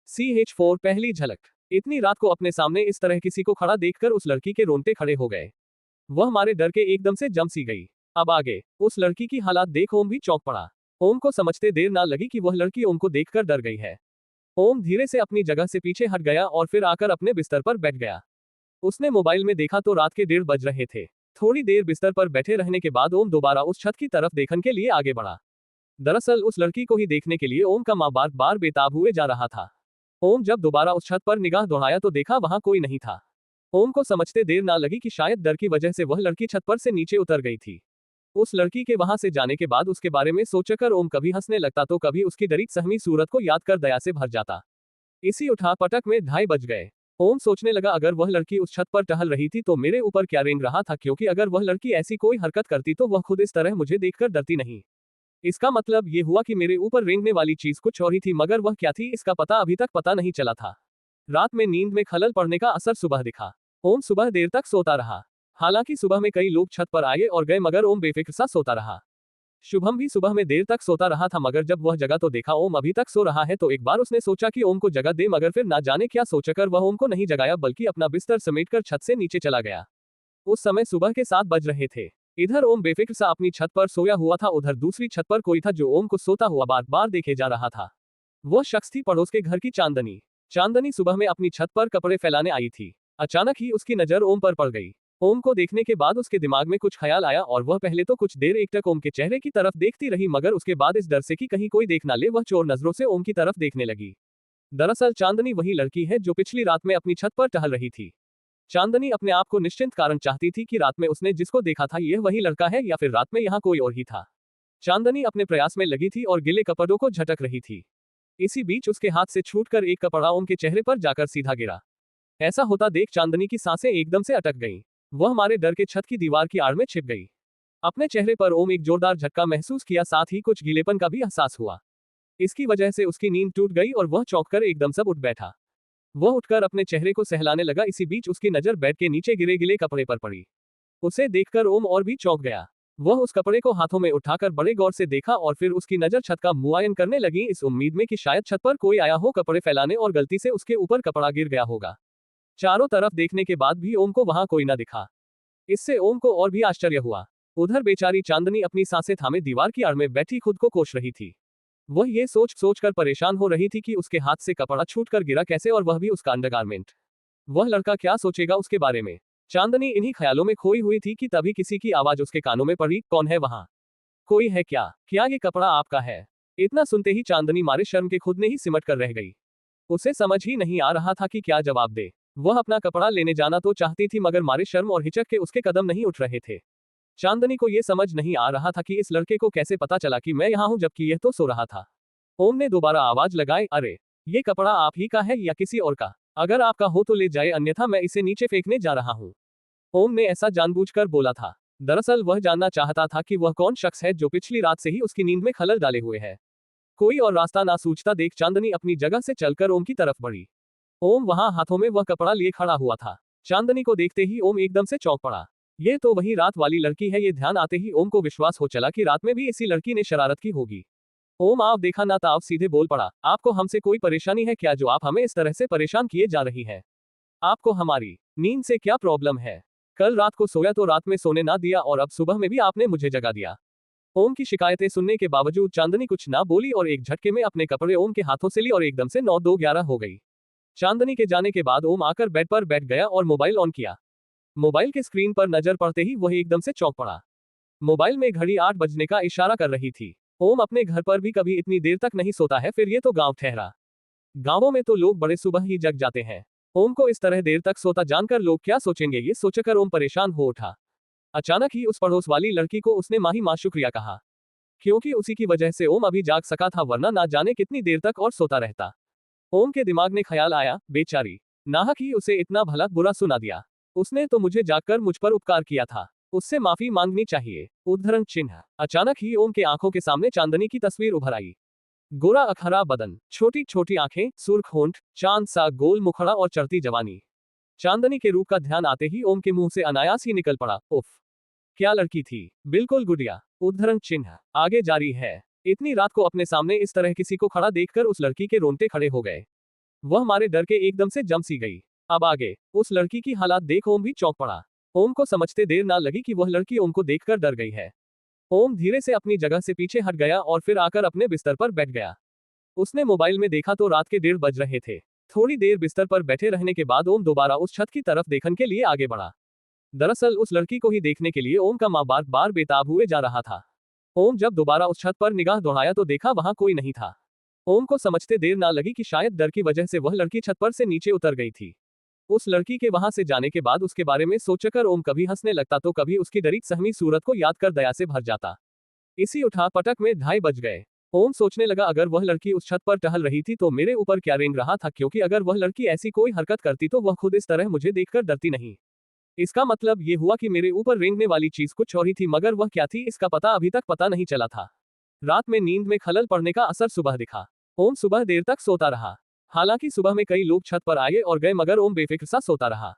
CH4 पहली झलक। इतनी रात को अपने सामने इस तरह किसी को खड़ा देखकर उस लड़की के रोंगटे खड़े हो गए। वह मारे डर के एकदम से जम सी गई। अब आगे उस लड़की की हालात देख ओम भी चौंक पड़ा। ओम को समझते देर ना लगी कि वह लड़की ओम को देखकर डर गई है। ओम धीरे से अपनी जगह से पीछे हट गया और फिर आकर अपने बिस्तर पर बैठ गया। उसने मोबाइल में देखा तो रात के 1:30 बज रहे थे। थोड़ी देर बिस्तर पर बैठे रहने के बाद ओम दोबारा उस छत की तरफ देखने के लिए आगे बढ़ा। दरअसल उस लड़की को ही देखने के लिए ओम का मां बार बार बेताब हुए जा रहा था। ओम जब दोबारा उस छत पर निगाह दौड़ाया तो देखा वहां कोई नहीं था। ओम को समझते देर ना लगी कि शायद डर की वजह से वह लड़की छत पर से नीचे उतर गई थी। उस लड़की के वहां से जाने के बाद उसके बारे में सोचकर ओम कभी हंसने लगता तो कभी उसकी डरी सहमी सूरत को याद कर दया से भर जाता। इसी उठा पटक में 2:30 बज गए। ओम सोचने लगा अगर वह लड़की उस छत पर टहल रही थी तो मेरे ऊपर क्या रेंग रहा था, क्योंकि अगर वह लड़की ऐसी कोई हरकत करती तो वह खुद इस तरह मुझे देखकर डरती नहीं। इसका मतलब ये हुआ कि मेरे ऊपर रेंगने वाली चीज कुछ और ही थी, मगर वह क्या थी इसका पता अभी तक पता नहीं चला था। रात में नींद में खलल पड़ने का असर सुबह दिखा। ओम सुबह देर तक सोता रहा। हालांकि सुबह में कई लोग छत पर आए और गए, मगर ओम बेफिक्र सा सोता रहा। शुभम भी सुबह में देर तक सोता रहा था, मगर जब वह जगा तो देखा ओम अभी तक सो रहा है। तो एक बार उसने सोचा कि ओम को जगा दे, मगर फिर ना जाने क्या सोचकर वह ओम को नहीं जगाया, बल्कि अपना बिस्तर समेटकर छत से नीचे चला गया। उस समय सुबह के 7 बज रहे थे। इधर ओम बेफिक्र सा अपनी छत पर सोया हुआ था, उधर दूसरी छत पर कोई था जो ओम को सोता हुआ बार बार देखे जा रहा था। वह शख्स थी पड़ोस के घर की चांदनी। चांदनी सुबह में अपनी छत पर कपड़े फैलाने आई थी। अचानक ही उसकी नजर ओम पर पड़ गई। ओम को देखने के बाद उसके दिमाग में कुछ ख्याल आया और वह पहले तो कुछ देर एकटक ओम के चेहरे की तरफ देखती रही, मगर उसके बाद इस डर से कि कहीं कोई देख ना ले, वह चोर नजरों से ओम की तरफ देखने लगी। दरअसल चांदनी वही लड़की है जो पिछली रात में अपनी छत पर टहल रही थी। चांदनी अपने आप को निश्चिंत कारण चाहती थी कि रात में उसने जिसको देखा था यह वही लड़का है या फिर रात में यहाँ कोई और ही था। चांदनी अपने प्रयास में लगी थी और गिले कपड़ों को झटक रही थी। इसी बीच उसके हाथ से छूटकर एक कपड़ा ओम के चेहरे पर जाकर सीधा गिरा। ऐसा होता देख चांदनी की सांसें एकदम से अटक गईं। वह हमारे डर के छत की दीवार की आड़ में छिप गई। अपने चेहरे पर ओम एक जोरदार झटका महसूस किया, साथ ही कुछ गीलेपन का भी एहसास हुआ। इसकी वजह से उसकी नींद टूट गई और वह चौंककर एकदम से उठ बैठा। वह उठकर अपने चेहरे को सहलाने लगा। इसी बीच उसकी नजर बेड के नीचे गिरे गिले कपड़े पर पड़ी। उसे देखकर ओम और भी चौंक गया। वह उस कपड़े को हाथों में उठाकर बड़े गौर से देखा और फिर उसकी नजर छत का मुआयन करने लगी, इस उम्मीद में कि शायद छत पर कोई आया हो कपड़े फैलाने और गलती से उसके ऊपर कपड़ा गिर गया होगा। चारों तरफ देखने के बाद भी ओम को वहां कोई न दिखा। इससे ओम को और भी आश्चर्य हुआ। उधर बेचारी चांदनी अपनी सांसें थामे दीवार की आड़ में बैठी खुद को कोस रही थी। वह ये सोच कर परेशान हो रही थी कि उसके हाथ से कपड़ा छूटकर गिरा कैसे, और वह भी उसका अंडरगारमेंट। वह लड़का क्या सोचेगा उसके बारे में। चांदनी इन्हीं ख्यालों में खोई हुई थी कि तभी किसी की आवाज उसके कानों में पड़ी, कौन है वहां? कोई है क्या? क्या ये कपड़ा आपका है? इतना सुनते ही चांदनी मारे शर्म के खुद ने ही सिमट कर रह गई। उसे समझ ही नहीं आ रहा था कि क्या जवाब दे। वह अपना कपड़ा लेने जाना तो चाहती थी, मगर मारे शर्म और हिचक के उसके कदम नहीं उठ रहे थे। चांदनी को यह समझ नहीं आ रहा था कि इस लड़के को कैसे पता चला कि मैं यहाँ हूं जबकि यह तो सो रहा था। ओम ने दोबारा आवाज लगाई, अरे ये कपड़ा आप ही का है या किसी और का? अगर आपका हो तो ले जाए, अन्यथा मैं इसे नीचे फेंकने जा रहा हूँ। ओम ने ऐसा जानबूझकर बोला था। दरअसल वह जानना चाहता था कि वह कौन शख्स है जो पिछली रात से ही उसकी नींद में खलल डाले हुए है। कोई और रास्ता ना सूझता देख चांदनी अपनी जगह से चलकर ओम की तरफ बढ़ी। ओम वहां हाथों में वह कपड़ा लिए खड़ा हुआ था। चांदनी को देखते ही ओम एकदम से चौंक पड़ा। ये तो वही रात वाली लड़की है। ये ध्यान आते ही ओम को विश्वास हो चला कि रात में भी इसी लड़की ने शरारत की होगी। ओम आप देखा ना ताव सीधे बोल पड़ा, आपको हमसे कोई परेशानी है क्या जो आप हमें इस तरह से परेशान किए जा रही है? आपको हमारी नींद से क्या प्रॉब्लम है? कल रात को सोया तो रात में सोने ना दिया और अब सुबह में भी आपने मुझे जगा दिया। ओम की शिकायतें सुनने के बावजूद चांदनी कुछ ना बोली और एक झटके में अपने कपड़े ओम के हाथों से ली और एकदम से 9-2-11 हो गई। चांदनी के जाने के बाद ओम आकर बेड पर बैठ गया और मोबाइल ऑन किया। मोबाइल के स्क्रीन पर नजर पड़ते ही वह एकदम से चौंक पड़ा। मोबाइल में घड़ी 8 बजने का इशारा कर रही थी। ओम अपने घर पर भी कभी इतनी देर तक नहीं सोता है, फिर ये तो गांव ठहरा। गांवों में तो लोग बड़े सुबह ही जग जाते हैं। ओम को इस तरह देर तक सोता जानकर लोग क्या सोचेंगे, ये सोचकर ओम परेशान हो उठा। अचानक ही उस पड़ोस वाली लड़की को उसने माही माँ शुक्रिया कहा, क्योंकि उसी की वजह से ओम अभी जाग सका था, वरना ना जाने कितनी देर तक और सोता रहता। ओम के दिमाग में ख्याल आया, बेचारी नाहक ही उसे इतना भला बुरा सुना दिया। उसने तो मुझे जागकर मुझ पर उपकार किया था, उससे माफी मांगनी चाहिए। उद्धरण चिन्ह। अचानक ही ओम के आंखों के सामने चांदनी की तस्वीर उभर आई। गोरा अखरा बदन, छोटी छोटी आंखें, सुर्ख होंठ, चांद सा गोल मुखड़ा और चढ़ती जवानी। चांदनी के रूप का ध्यान आते ही ओम के मुंह से अनायास ही निकल पड़ा, उफ क्या लड़की थी, बिल्कुल गुड़िया। उद्धरण चिन्ह। आगे जारी है। इतनी रात को अपने सामने इस तरह किसी को खड़ा देखकर उस लड़की के रोंगटे खड़े हो गए। वह हमारे डर के एकदम से जम सी गई। अब आगे उस लड़की की हालात देख ओम भी चौंक पड़ा। ओम को समझते देर ना लगी कि वह लड़की ओम को देखकर डर गई है। ओम धीरे से अपनी जगह से पीछे हट गया और फिर आकर अपने बिस्तर पर बैठ गया। उसने मोबाइल में देखा तो रात के 1:30 बज रहे थे। थोड़ी देर बिस्तर पर बैठे रहने के बाद ओम दोबारा उस छत की तरफ देखने के लिए आगे बढ़ा। दरअसल उस लड़की को ही देखने के लिए ओम का मां बार बार बेताब हुए जा रहा था। ओम जब दोबारा उस छत पर निगाह दौड़ाया तो देखा वहां कोई नहीं था। ओम को समझते देर ना लगी कि शायद डर की वजह से वह लड़की छत पर से नीचे उतर गई थी। उस लड़की के वहां से जाने के बाद उसके बारे में सोचकर ओम कभी हंसने लगता तो कभी उसकी डरी सहमी सूरत को याद कर दया से भर जाता। इसी उठा पटक में 2:30 बज गए। ओम सोचने लगा, अगर वह लड़की उस छत पर टहल रही थी तो मेरे ऊपर क्या रेंग रहा था, क्योंकि अगर वह लड़की ऐसी कोई हरकत करती तो वह खुद इस तरह मुझे देखकर डरती नहीं। इसका मतलब ये हुआ कि मेरे ऊपर रेंगने वाली चीज कुछ और ही थी, मगर वह क्या थी इसका पता अभी तक पता नहीं चला था। रात में नींद में खलल पड़ने का असर सुबह दिखा। ओम सुबह देर तक सोता रहा। हालांकि सुबह में कई लोग छत पर आए और गए, मगर ओम बेफिक्र सा सोता रहा।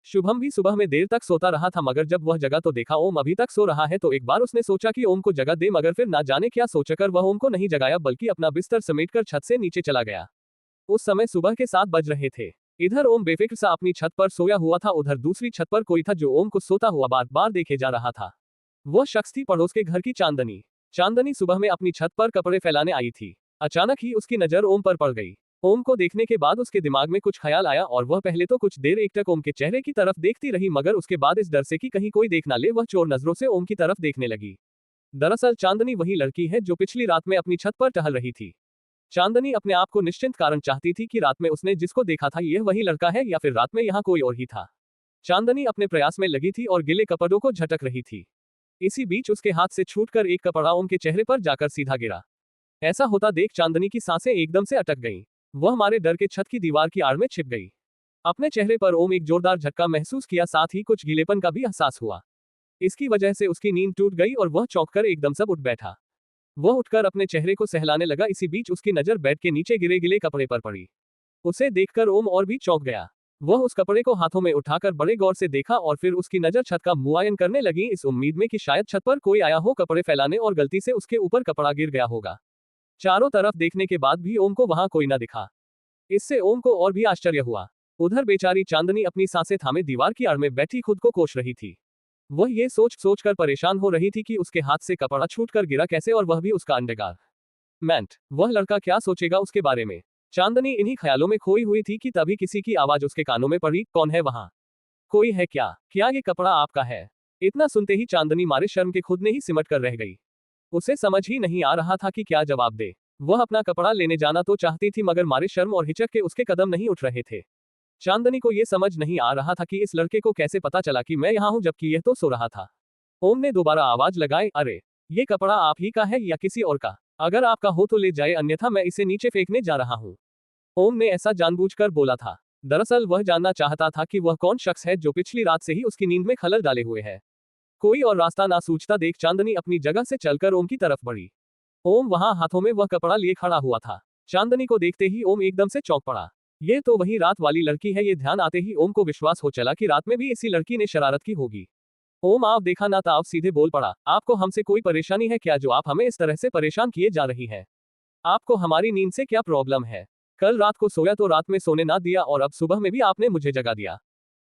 शुभम भी सुबह में देर तक सोता रहा था, मगर जब वह जगा तो देखा ओम अभी तक सो रहा है। तो एक बार उसने सोचा कि ओम को जगा दे, मगर फिर ना जाने क्या सोचकर वह ओम को नहीं जगाया, बल्कि अपना बिस्तर समेटकर छत से नीचे चला गया। उस समय सुबह के 7 बज रहे थे। इधर ओम बेफिक्र सा अपनी छत पर सोया हुआ था, उधर दूसरी छत पर कोई था जो ओम को सोता हुआ बार बार देखे जा रहा था। वह शख्स थी पड़ोस के घर की चांदनी। चांदनी सुबह में अपनी छत पर कपड़े फैलाने आई थी। अचानक ही उसकी नजर ओम पर पड़ गई। ओम को देखने के बाद उसके दिमाग में कुछ ख्याल आया और वह पहले तो कुछ देर एकटक ओम के चेहरे की तरफ देखती रही, मगर उसके बाद इस डर से कि कहीं कोई देख ना ले, वह चोर नजरों से ओम की तरफ देखने लगी। दरअसल चांदनी वही लड़की है जो पिछली रात में अपनी छत पर टहल रही थी। चांदनी अपने आप को निश्चिंत कारण चाहती थी कि रात में उसने जिसको देखा था यह वही लड़का है या फिर रात में यहाँ कोई और ही था। चांदनी अपने प्रयास में लगी थी और गिले कपड़ों को झटक रही थी। इसी बीच उसके हाथ से छूटकर एक कपड़ा ओम के चेहरे पर जाकर सीधा गिरा। ऐसा होता देख चांदनी की सांसें एकदम से अटक गईं। वह मारे डर के छत की दीवार की आड़ में छिप गई। अपने चेहरे पर ओम एक जोरदार झटका महसूस किया, साथ ही कुछ गीलेपन का भी एहसास हुआ। इसकी वजह से उसकी नींद टूट गई और वह चौंककर एकदम सब उठ बैठा। वह उठकर अपने चेहरे को सहलाने लगा। इसी बीच उसकी नजर बेड के नीचे गिरे गिले कपड़े पर पड़ी। उसे देखकर ओम और भी चौंक गया। वह उस कपड़े को हाथों में उठाकर बड़े गौर से देखा और फिर उसकी नजर छत का मुआयन करने लगी, इस उम्मीद में कि शायद छत पर कोई आया हो कपड़े फैलाने और गलती से उसके ऊपर कपड़ा गिर गया होगा। चारों तरफ देखने के बाद भी ओम को वहां कोई न दिखा। इससे ओम को और भी आश्चर्य हुआ। उधर बेचारी चांदनी अपनी सांसें थामे दीवार की आड़ में बैठी खुद को कोस रही थी। वह ये सोच कर परेशान हो रही थी कि उसके हाथ से कपड़ा छूटकर गिरा कैसे, और वह भी उसका अंडरगार मैंट। वह लड़का क्या सोचेगा उसके बारे में। चांदनी इन्हीं ख्यालों में खोई हुई थी कि तभी किसी की आवाज उसके कानों में पड़ी, कौन है वहां? कोई है क्या? क्या ये कपड़ा आपका है? इतना सुनते ही चांदनी मारे शर्म के खुद ने ही सिमट कर रह गई। उसे समझ ही नहीं आ रहा था कि क्या जवाब दे। वह अपना कपड़ा लेने जाना तो चाहती थी, मगर मारे शर्म और हिचक के उसके कदम नहीं उठ रहे थे। चांदनी को यह समझ नहीं आ रहा था कि इस लड़के को कैसे पता चला कि मैं यहाँ हूँ, जबकि यह तो सो रहा था। ओम ने दोबारा आवाज लगाई, अरे ये कपड़ा आप ही का है या किसी और का? अगर आपका हो तो ले जाए, अन्यथा मैं इसे नीचे फेंकने जा रहा हूँ। ओम ने ऐसा जानबूझकर बोला था। दरअसल वह जानना चाहता था कि वह कौन शख्स है जो पिछली रात से ही उसकी नींद में खलल डाले हुए है। कोई और रास्ता ना सूझता देख चांदनी अपनी जगह से चलकर ओम की तरफ बढ़ी। ओम वहां हाथों में वह कपड़ा लिए खड़ा हुआ था। चांदनी को देखते ही ओम एकदम से चौंक पड़ा। ये तो वही रात वाली लड़की है। ये ध्यान आते ही ओम को विश्वास हो चला कि रात में भी इसी लड़की ने शरारत की होगी। ओम आप देखा ना ताव सीधे बोल पड़ा, आपको हमसे कोई परेशानी है क्या जो आप हमें इस तरह से परेशान किए जा रही है? आपको हमारी नींद से क्या प्रॉब्लम है? कल रात को सोया तो रात में सोने ना दिया और अब सुबह में भी आपने मुझे जगा दिया।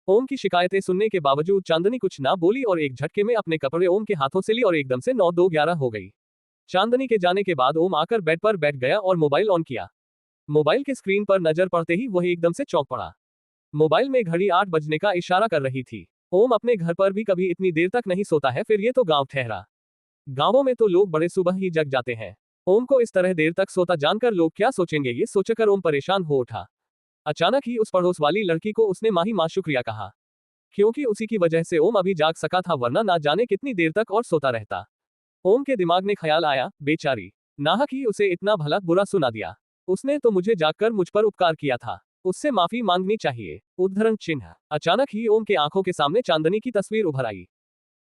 ओम की शिकायतें सुनने के बावजूद चांदनी कुछ ना बोली और एक झटके में अपने कपड़े ओम के हाथों से ली और एकदम से 9-2-11 हो गई। चांदनी के जाने के बाद ओम आकर बेड पर बैठ गया और मोबाइल ऑन किया। मोबाइल के स्क्रीन पर नजर पड़ते ही वह एकदम से चौंक पड़ा। मोबाइल में घड़ी 8 बजने का इशारा कर रही थी। ओम अपने घर पर भी कभी इतनी देर तक नहीं सोता है, फिर ये तो गांव ठहरा। गांवों में तो लोग बड़े सुबह ही जग जाते हैं। ओम को इस तरह देर तक सोता जानकर लोग क्या सोचेंगे, ये सोचकर ओम परेशान हो उठा। अचानक ही उस पड़ोस वाली लड़की को उसने माही माँ शुक्रिया कहा, क्योंकि उसी की वजह से ओम अभी जाग सका था, वरना ना जाने कितनी देर तक और सोता रहता। ओम के दिमाग में ख्याल आया, बेचारी नाहक ही उसे इतना भला बुरा सुना दिया। उसने तो मुझे जागकर मुझ पर उपकार किया था, उससे माफी मांगनी चाहिए। उद्धरण चिन्ह। अचानक ही ओम के आंखों के सामने चांदनी की तस्वीर उभर आई।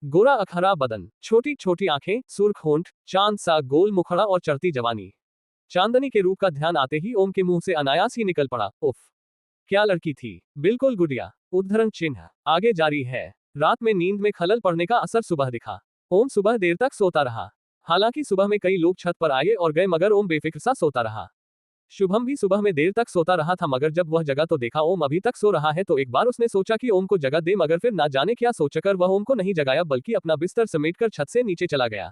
गोरा अखरा बदन, छोटी छोटी आंखें, सुर्ख होंठ, चांद सा गोल मुखड़ा और चढ़ती जवानी। चांदनी के रूप का ध्यान आते ही ओम के मुंह से अनायास ही निकल पड़ा, उफ क्या लड़की थी, बिल्कुल गुड़िया। उद्धरण चिन्ह। आगे जारी है। रात में नींद में खलल पड़ने का असर सुबह दिखा। ओम सुबह देर तक सोता रहा। हालांकि सुबह में कई लोग छत पर आए और गए, मगर ओम बेफिक्र सा सोता रहा। शुभम भी सुबह में देर तक सोता रहा था, मगर जब वह जगा तो देखा ओम अभी तक सो रहा है। तो एक बार उसने सोचा कि ओम को जगा दे, मगर फिर ना जाने क्या सोचकर वह ओम को नहीं जगाया, बल्कि अपना बिस्तर समेटकर छत से नीचे चला गया।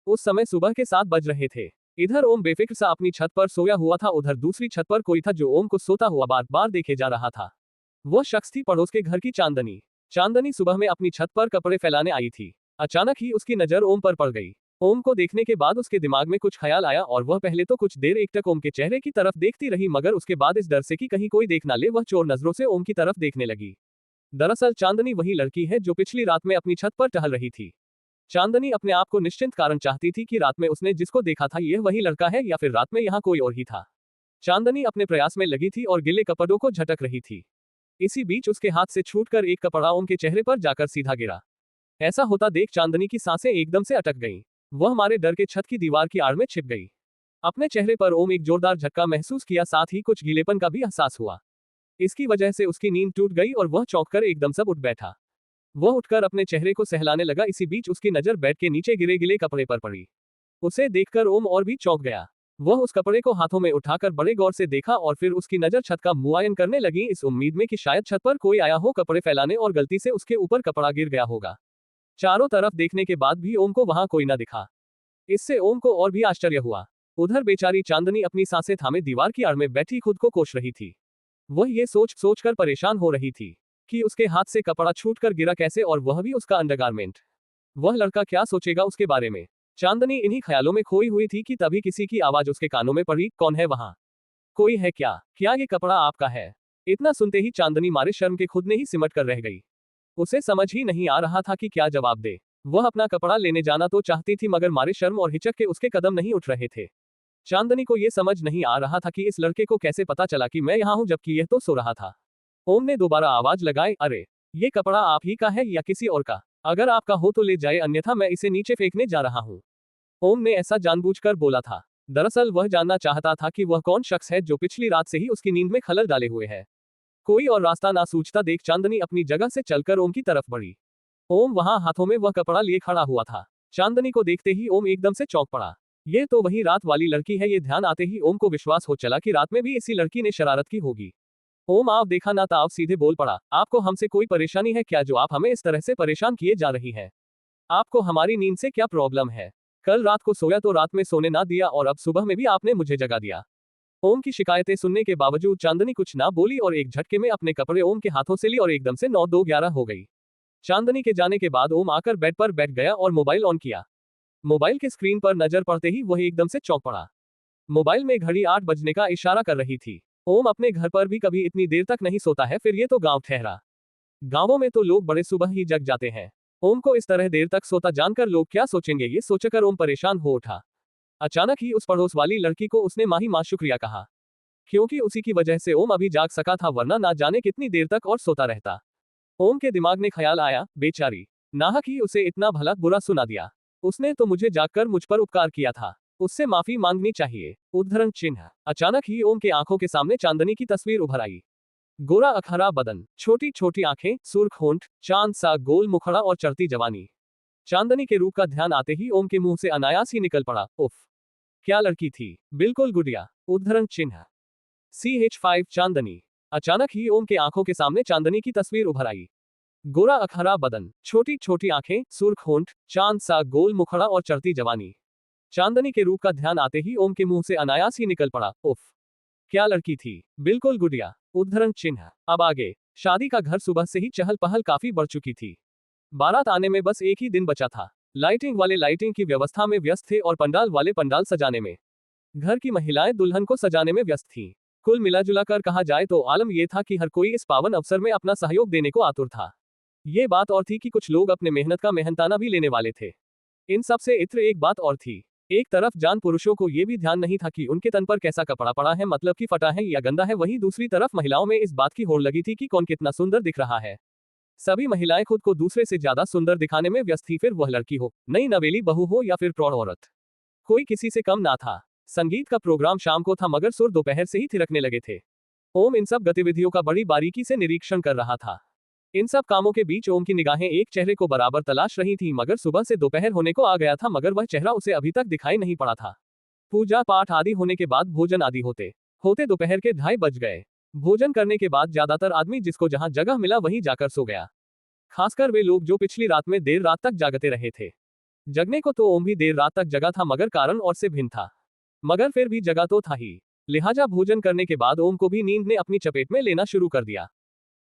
उस समय सुबह के 7 बज रहे थे। इधर ओम बेफिक्र सा अपनी छत पर सोया हुआ था, उधर दूसरी छत पर कोई था जो ओम को सोता हुआ बार बार देखे जा रहा था। वह शख्स थी पड़ोस के घर की चांदनी। चांदनी सुबह में अपनी छत पर कपड़े फैलाने आई थी। अचानक ही उसकी नजर ओम पर पड़ गई। ओम को देखने के बाद उसके दिमाग में कुछ ख्याल आया और वह पहले तो कुछ देर एकटक ओम के चेहरे की तरफ देखती रही, मगर उसके बाद इस डर से कि कहीं कोई देख ना ले, वह चोर नजरों से ओम की तरफ देखने लगी। दरअसल चांदनी वही लड़की है जो पिछली रात में अपनी छत पर टहल रही थी। चांदनी अपने आप को निश्चिंत कारण चाहती थी कि रात में उसने जिसको देखा था यह वही लड़का है या फिर रात में यहाँ कोई और ही था। चांदनी अपने प्रयास में लगी थी और गिले कपड़ों को झटक रही थी। इसी बीच उसके हाथ से छूटकर एक कपड़ा ओम के चेहरे पर जाकर सीधा गिरा। ऐसा होता देख चांदनी की सांसें एकदम से अटक गईं। वह हमारे डर के छत की दीवार की आड़ में छिप गई। अपने चेहरे पर ओम एक जोरदार झटका महसूस किया, साथ ही कुछ गीलेपन का भी एहसास हुआ। इसकी वजह से उसकी नींद टूट गई और वह चौंककर एकदम सब उठ बैठा। वह उठकर अपने चेहरे को सहलाने लगा। इसी बीच उसकी नजर बेड के नीचे गिरे गिले कपड़े पर पड़ी। उसे देखकर ओम और भी चौंक गया। वह उस कपड़े को हाथों में उठाकर बड़े गौर से देखा और फिर उसकी नजर छत का मुआयन करने लगी, इस उम्मीद में कि शायद छत पर कोई आया हो कपड़े फैलाने और गलती से उसके ऊपर कपड़ा गिर गया होगा। चारों तरफ देखने के बाद भी ओम को वहां कोई न दिखा। इससे ओम को और भी आश्चर्य हुआ। उधर बेचारी चांदनी अपनी सांसें थामे दीवार की आड़ में बैठी खुद को कोस रही थी। वह ये सोच कर परेशान हो रही थी कि उसके हाथ से कपड़ा छूटकर गिरा कैसे, और वह भी उसका अंडरगारमेंट। वह लड़का क्या सोचेगा उसके बारे में। चांदनी इन्हीं ख्यालों में खोई हुई थी कि तभी किसी की आवाज उसके कानों में पड़ी, कौन है वहां? कोई है क्या? क्या ये कपड़ा आपका है? इतना सुनते ही चांदनी मारे शर्म के खुद ने ही सिमट कर रह गई। उसे समझ ही नहीं आ रहा था कि क्या जवाब दे। वह अपना कपड़ा लेने जाना तो चाहती थी मगर मारे शर्म और हिचक के उसके कदम नहीं उठ रहे थे। चांदनी को यह समझ नहीं आ रहा था कि इस लड़के को कैसे पता चला कि मैं यहाँ हूँ जबकि यह तो सो रहा था। ओम ने दोबारा आवाज लगाई, अरे ये कपड़ा आप ही का है या किसी और का? अगर आपका हो तो ले जाए, अन्यथा मैं इसे नीचे फेंकने जा रहा हूँ। ओम ने ऐसा जानबूझकर बोला था। दरअसल वह जानना चाहता था कि वह कौन शख्स है जो पिछली रात से ही उसकी नींद में खलल डाले हुए है। कोई और रास्ता ना सूझता देख चांदनी अपनी जगह से चलकर ओम की तरफ बढ़ी। ओम वहां हाथों में वह कपड़ा लिए खड़ा हुआ था। चांदनी को देखते ही ओम एकदम से चौंक पड़ा। ये तो वही रात वाली लड़की है। ये ध्यान आते ही ओम को विश्वास हो चला कि रात में भी इसी लड़की ने शरारत की होगी। ओम आप देखा ना ताव सीधे बोल पड़ा, आपको हमसे कोई परेशानी है क्या जो आप हमें इस तरह से परेशान किए जा रही है? आपको हमारी नींद से क्या प्रॉब्लम है? कल रात को सोया तो रात में सोने ना दिया और अब सुबह में भी आपने मुझे जगा दिया। ओम की शिकायतें सुनने के बावजूद चांदनी कुछ ना बोली और एक झटके में अपने कपड़े ओम के हाथों से ली और एकदम से 9-2-11 हो गई। चांदनी के जाने के बाद ओम आकर बेड पर बैठ गया और मोबाइल ऑन किया। मोबाइल के स्क्रीन पर नजर पड़ते ही वह एकदम से चौंक पड़ा। मोबाइल में घड़ी 8 बजने का इशारा कर रही थी। ओम अपने घर पर भी कभी इतनी देर तक नहीं सोता है, फिर ये तो गांव ठहरा। गांवों में तो लोग बड़े सुबह ही जग जाते हैं। ओम को इस तरह देर तक सोता जानकर लोग क्या सोचेंगे, ये सोचकर ओम परेशान हो उठा। अचानक ही उस पड़ोस वाली लड़की को उसने माही माँ शुक्रिया कहा, क्योंकि उसी की वजह से ओम अभी जाग सका था, वरना ना जाने कितनी देर तक और सोता रहता। ओम के दिमाग में ख्याल आया, बेचारी नाहक ही उसे इतना भला बुरा सुना दिया। उसने तो मुझे जागकर मुझ पर उपकार किया था, उससे माफी मांगनी चाहिए। उद्धरण चिन्ह। अचानक ही ओम के आंखों के सामने चांदनी की तस्वीर उभर आई। गोरा अखरा बदन, छोटी छोटी आंखें, सुर्ख होंठ, चांद सा गोल मुखड़ा और चढ़ती जवानी। चांदनी के रूप का ध्यान आते ही ओम के मुंह से अनायास ही निकल पड़ा, उफ क्या लड़की थी, बिल्कुल गुड़िया। उद्धरण चिन्ह। CH5 चांदनी। अचानक ही ओम के आंखों के सामने चांदनी की तस्वीर उभर आई। गोरा अखरा बदन, छोटी छोटी आंखें, सुर्ख होंठ, चांद सा गोल मुखड़ा और चढ़ती जवानी। चांदनी के रूप का ध्यान आते ही ओम के मुंह से अनायास ही निकल पड़ा, उफ क्या लड़की थी, बिल्कुल गुड़िया। उद्धरण चिन्ह। अब आगे। शादी का घर सुबह से ही चहल पहल काफी बढ़ चुकी थी। बारात आने में बस एक ही दिन बचा था। लाइटिंग वाले लाइटिंग की व्यवस्था में व्यस्त थे और पंडाल वाले पंडाल सजाने में। घर की महिलाएं दुल्हन को सजाने में व्यस्त थीं। कुल मिलाजुला कर कहा जाए तो आलम यह था कि हर कोई इस पावन अवसर में अपना सहयोग देने को आतुर था। ये बात और थी कि कुछ लोग अपने मेहनत का मेहनताना भी लेने वाले थे। इन सब से इत्र एक बात और थी। एक तरफ जान पुरुषों को यह भी ध्यान नहीं था कि उनके तन पर कैसा कपड़ा पड़ा है, मतलब कि फटा है या गंदा है। वहीं दूसरी तरफ महिलाओं में इस बात की होड़ लगी थी कि कौन कितना सुंदर दिख रहा है। सभी महिलाएं खुद को दूसरे से ज्यादा सुंदर दिखाने में व्यस्त थी, फिर वह लड़की हो, नई नवेली बहू हो या फिर प्रौढ़ औरत। कोई किसी से कम ना था। संगीत का प्रोग्राम शाम को था मगर सुर दोपहर से ही थिरकने लगे थे। ओम इन सब गतिविधियों का बड़ी बारीकी से निरीक्षण कर रहा था। इन सब कामों के बीच ओम की निगाहें एक चेहरे को बराबर तलाश रही थी, मगर सुबह से दोपहर होने को आ गया था मगर वह चेहरा उसे अभी तक दिखाई नहीं पड़ा था। पूजा पाठ आदि होने के बाद भोजन आदि होते होते दोपहर के 2:30 बज गए। भोजन करने के बाद ज्यादातर आदमी जिसको जहां जगह मिला वहीं जाकर सो गया। खासकर वे लोग जो पिछली रात में देर रात तक जागते रहे थे। जगने को तो ओम भी देर रात तक जगा था मगर कारण और से भिन्न था। मगर फिर भी जगा तो था ही। लिहाजा भोजन करने के बाद ओम को भी नींद ने अपनी चपेट में लेना शुरू कर दिया।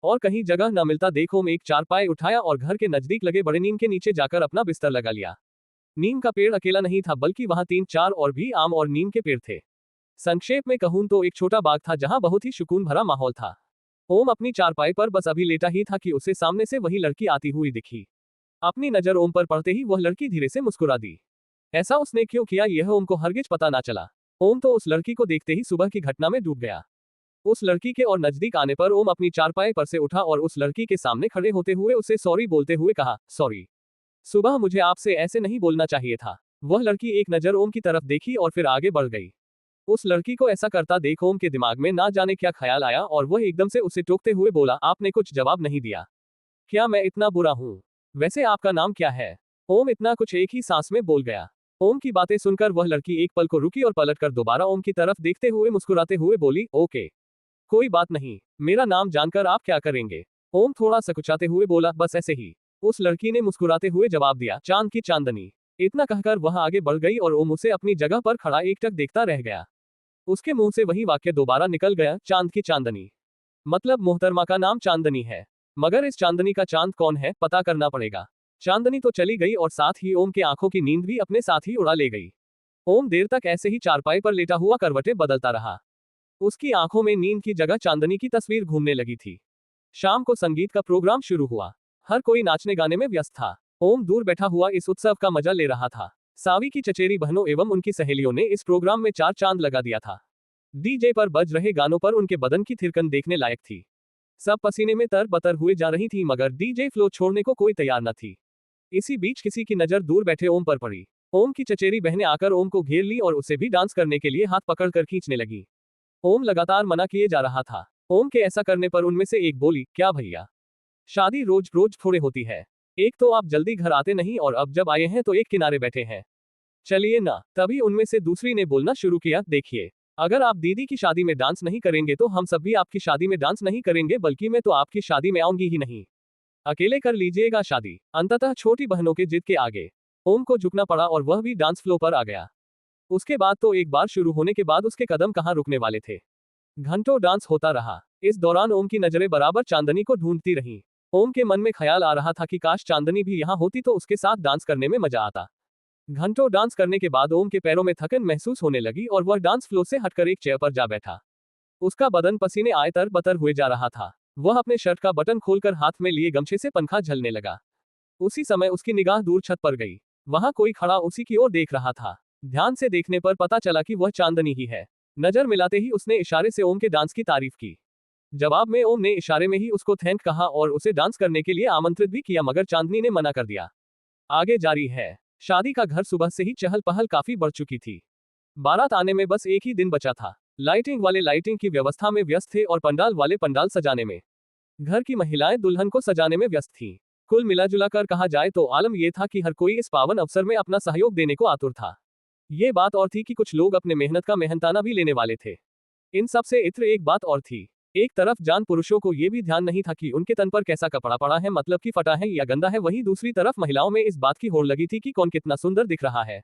और कहीं जगह न मिलता देख ओम एक चारपाई उठाया और घर के नजदीक लगे बड़े नीम के नीचे जाकर अपना बिस्तर लगा लिया। नीम का पेड़ अकेला नहीं था बल्कि वहां 3-4 और भी आम और नीम के पेड़ थे। संक्षेप में कहूं तो एक छोटा बाग था जहां बहुत ही सुकून भरा माहौल था। ओम अपनी चारपाई पर बस अभी लेटा ही था कि उसे सामने से वही लड़की आती हुई दिखी। अपनी नजर ओम पर पड़ते ही वह लड़की धीरे से मुस्कुरा दी। ऐसा उसने क्यों किया यह ओम को हरगिज पता ना चला। ओम तो उस लड़की को देखते ही सुबह की घटना में डूब गया। उस लड़की के और नजदीक आने पर ओम अपनी चारपाई पर से उठा और उस लड़की के सामने खड़े होते हुए उसे सॉरी बोलते हुए कहा, सॉरी। सुबह मुझे आपसे ऐसे नहीं बोलना चाहिए था। वह लड़की एक नजर ओम की तरफ देखी और फिर आगे बढ़ गई। उस लड़की को ऐसा करता देख ओम के दिमाग में ना जाने क्या ख्याल आया और वह एकदम से उसे टोकते हुए बोला, आपने कुछ जवाब नहीं दिया। क्या मैं इतना बुरा हूँ? वैसे आपका नाम क्या है? ओम इतना कुछ एक ही सांस में बोल गया। ओम की बातें सुनकर वह लड़की एक पल को रुकी और पलटकर दोबारा ओम की तरफ देखते हुए मुस्कुराते हुए बोली, ओके, कोई बात नहीं, मेरा नाम जानकर आप क्या करेंगे? ओम थोड़ा सकुचाते हुए बोला, बस ऐसे ही। उस लड़की ने मुस्कुराते हुए जवाब दिया, चांद की चांदनी। इतना कहकर वह आगे बढ़ गई और ओम उसे अपनी जगह पर खड़ा एकटक देखता रह गया। उसके मुंह से वही वाक्य दोबारा निकल गया, चांद की चांदनी। मतलब मोहतरमा का नाम चांदनी है। मगर इस चांदनी का चांद कौन है, पता करना पड़ेगा। चांदनी तो चली गई और साथ ही ओम की आंखों की नींद भी अपने साथ ही उड़ा ले गई। ओम देर तक ऐसे ही चारपाई पर लेटा हुआ करवटें बदलता रहा। उसकी आंखों में नींद की जगह चांदनी की तस्वीर घूमने लगी थी। शाम को संगीत का प्रोग्राम शुरू हुआ। हर कोई नाचने गाने में व्यस्त था। ओम दूर बैठा हुआ इस उत्सव का मजा ले रहा था। सावी की चचेरी बहनों एवं उनकी सहेलियों ने इस प्रोग्राम में चार चांद लगा दिया था। डीजे पर बज रहे गानों पर उनके बदन की थिरकन देखने लायक थी। सब पसीने में तरबतर हुए जा रही थी मगर डीजे फ्लो छोड़ने को कोई तैयार न थी। इसी बीच किसी की नजर दूर बैठे ओम पर पड़ी। ओम की चचेरी बहनें आकर ओम को घेर ली और उसे भी डांस करने के लिए हाथ पकड़कर खींचने लगी। ओम लगातार मना किए जा रहा था। ओम के ऐसा करने पर उनमें से एक बोली, क्या भैया, शादी रोज रोज थोड़े होती है। एक तो आप जल्दी घर आते नहीं और अब जब आए हैं तो एक किनारे बैठे हैं। चलिए ना। तभी उनमें से दूसरी ने बोलना शुरू किया, देखिए, अगर आप दीदी की शादी में डांस नहीं करेंगे तो हम सब भी आपकी शादी में डांस नहीं करेंगे, बल्कि मैं तो आपकी शादी में आऊंगी ही नहीं। अकेले कर लीजिएगा शादी। अंततः छोटी बहनों के जिद के आगे ओम को झुकना पड़ा और वह भी डांस फ्लो पर आ गया। उसके बाद तो एक बार शुरू होने के बाद उसके कदम कहाँ रुकने वाले थे। घंटों डांस होता रहा। इस दौरान ओम की नजरें बराबर चांदनी को ढूंढती रहीं। ओम के मन में ख्याल आ रहा था कि काश चांदनी भी यहाँ होती तो उसके साथ डांस करने में मजा आता। घंटों डांस करने के बाद ओम के पैरों में थकन महसूस होने लगी और वह डांस फ्लो से हटकर एक चेयर पर जा बैठा। उसका बदन पसीने आए तर-बतर हुए जा रहा था। वह अपने शर्ट का बटन खोलकर हाथ में लिए गमछे से पंखा झलने लगा। उसी समय उसकी निगाह दूर छत पर गई। वहां कोई खड़ा उसी की ओर देख रहा था। ध्यान से देखने पर पता चला कि वह चांदनी ही है। नजर मिलाते ही उसने इशारे से ओम के डांस की तारीफ की। जवाब में ओम ने इशारे में ही उसको थैंक कहा और उसे डांस करने के लिए आमंत्रित भी किया मगर चांदनी ने मना कर दिया। आगे जारी है। शादी का घर सुबह से ही चहल पहल काफी बढ़ चुकी थी। बारात आने में बस एक ही दिन बचा था। लाइटिंग वाले लाइटिंग की व्यवस्था में व्यस्त थे और पंडाल वाले पंडाल सजाने में। घर की महिलाएं दुल्हन को सजाने में व्यस्त थीं। कुल मिलाजुला कर कहा जाए तो आलम यह था कि हर कोई इस पावन अवसर में अपना सहयोग देने को आतुर था। ये बात और थी कि कुछ लोग अपने मेहनत का मेहनताना भी लेने वाले थे। इन सब से इत्र एक बात और थी। एक तरफ जान पुरुषों को ये भी ध्यान नहीं था कि उनके तन पर कैसा कपड़ा पड़ा है, मतलब कि फटा है या गंदा है। वहीं दूसरी तरफ महिलाओं में इस बात की होड़ लगी थी कि कौन कितना सुंदर दिख रहा है।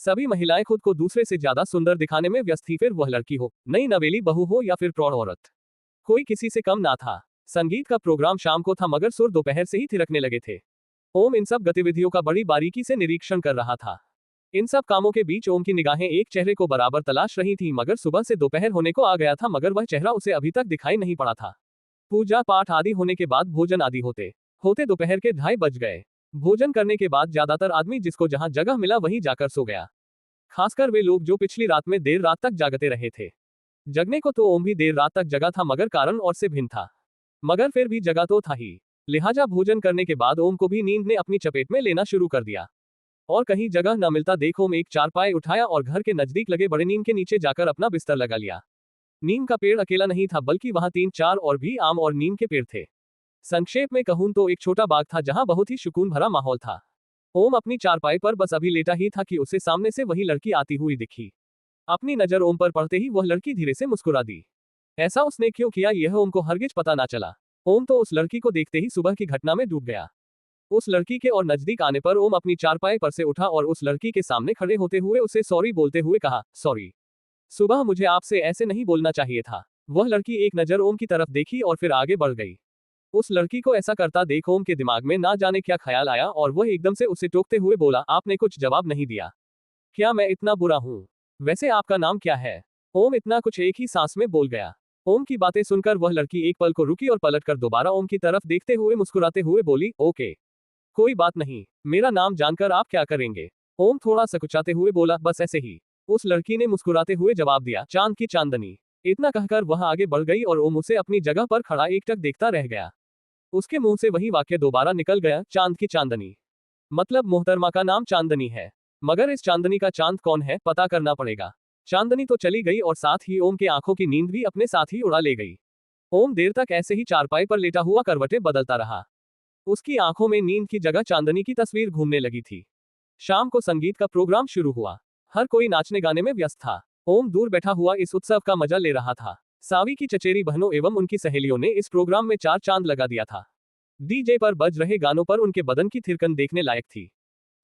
सभी महिलाएं खुद को दूसरे से ज्यादा सुंदर दिखाने में व्यस्त थी, फिर वह लड़की हो, नई नवेली बहू हो या फिर प्रौढ़ औरत। कोई किसी से कम ना था। संगीत का प्रोग्राम शाम को था मगर सुर दोपहर से ही थिरकने लगे थे। ओम इन सब गतिविधियों का बड़ी बारीकी से निरीक्षण कर रहा था। इन सब कामों के बीच ओम की निगाहें एक चेहरे को बराबर तलाश रही थी मगर सुबह से दोपहर होने को आ गया था मगर वह चेहरा उसे अभी तक दिखाई नहीं पड़ा था। पूजा पाठ आदि होने के बाद भोजन आदि होते होते दोपहर के 2:30 बज गए। भोजन करने के बाद ज्यादातर आदमी जिसको जहां जगह मिला वहीं जाकर सो गया। खासकर वे लोग जो पिछली रात में देर रात तक जागते रहे थे। जगने को तो ओम भी देर रात तक जगा था मगर कारण और से भिन्न था। मगर फिर भी जगा तो था ही। लिहाजा भोजन करने के बाद ओम को भी नींद ने अपनी चपेट में लेना शुरू कर दिया। और कहीं जगह न मिलता देख ओम एक चारपाई उठाया और घर के नजदीक लगे बड़े नीम के नीचे जाकर अपना बिस्तर लगा लिया। नीम का पेड़ अकेला नहीं था बल्कि वहां 3-4 और भी आम और नीम के पेड़ थे। संक्षेप में कहूं तो एक छोटा बाग था जहां बहुत ही सुकून भरा माहौल था। ओम अपनी चारपाई पर बस अभी लेटा ही था कि उसे सामने से वही लड़की आती हुई दिखी। अपनी नजर ओम पर पड़ते ही वह लड़की धीरे से मुस्कुरा दी। ऐसा उसने क्यों किया यह ओम को हरगिज पता ना चला। ओम तो उस लड़की को देखते ही सुबह की घटना में डूब गया। उस लड़की के और नजदीक आने पर ओम अपनी चारपाई पर से उठा और उस लड़की के सामने खड़े होते हुए उसे सॉरी बोलते हुए कहा, सॉरी। सुबह मुझे आपसे ऐसे नहीं बोलना चाहिए था। वह लड़की एक नजर ओम की तरफ देखी और फिर आगे बढ़ गई। उस लड़की को ऐसा करता देख ओम के दिमाग में ना जाने क्या ख्याल आया और वह एकदम से उसे टोकते हुए बोला, आपने कुछ जवाब नहीं दिया। क्या मैं इतना बुरा हूँ? वैसे आपका नाम क्या है? ओम इतना कुछ एक ही सांस में बोल गया। ओम की बातें सुनकर वह लड़की एक पल को रुकी और पलटकर दोबारा ओम की तरफ देखते हुए मुस्कुराते हुए बोली, ओके, कोई बात नहीं, मेरा नाम जानकर आप क्या करेंगे? ओम थोड़ा सकुचाते हुए बोला, बस ऐसे ही। उस लड़की ने मुस्कुराते हुए जवाब दिया, चांद की चांदनी। इतना कहकर वह आगे बढ़ गई और ओम उसे अपनी जगह पर खड़ा एकटक देखता रह गया। उसके मुंह से वही वाक्य दोबारा निकल गया, चांद की चांदनी। मतलब मोहतरमा का नाम चांदनी है। मगर इस चांदनी का चांद कौन है, पता करना पड़ेगा। चांदनी तो चली गई और साथ ही ओम के आंखों की नींद भी अपने साथ ही उड़ा ले गई। ओम देर तक ऐसे ही चारपाई पर लेटा हुआ करवटें बदलता रहा। उसकी आंखों में नींद की जगह चांदनी की तस्वीर घूमने लगी थी। शाम को संगीत का प्रोग्राम शुरू हुआ। हर कोई नाचने गाने में व्यस्त था। ओम दूर बैठा हुआ इस उत्सव का मजा ले रहा था। सावी की चचेरी बहनों एवं उनकी सहेलियों ने इस प्रोग्राम में चार चांद लगा दिया था। डीजे पर बज रहे गानों पर उनके बदन की थिरकन देखने लायक थी।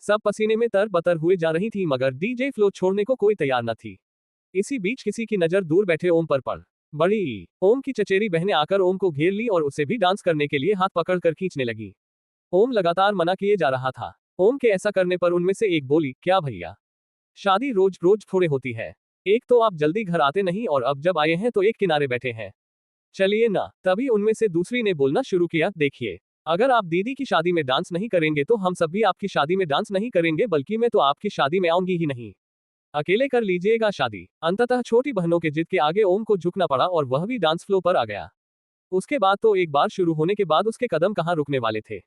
सब पसीने में तरबतर हुए जा रही थी मगर डीजे फ्लो छोड़ने को कोई तैयार न थी। इसी बीच किसी की नजर दूर बैठे ओम पर पड़ बड़ी। ओम की चचेरी बहनें आकर ओम को घेर ली और उसे भी डांस करने के लिए हाथ पकड़कर खींचने लगी। ओम लगातार मना किए जा रहा था। ओम के ऐसा करने पर उनमें से एक बोली, क्या भैया, शादी रोज रोज थोड़े होती है। एक तो आप जल्दी घर आते नहीं और अब जब आए हैं तो एक किनारे बैठे हैं। चलिए ना। तभी उनमें से दूसरी ने बोलना शुरू किया, देखिए, अगर आप दीदी की शादी में डांस नहीं करेंगे तो हम सब भी आपकी शादी में डांस नहीं करेंगे, बल्कि मैं तो आपकी शादी में आऊंगी ही नहीं। अकेले कर लीजिएगा शादी। अंततः छोटी बहनों के जिद के आगे ओम को झुकना पड़ा और वह भी डांस फ्लो पर आ गया। उसके बाद तो एक बार शुरू होने के बाद उसके कदम कहाँ रुकने वाले थे।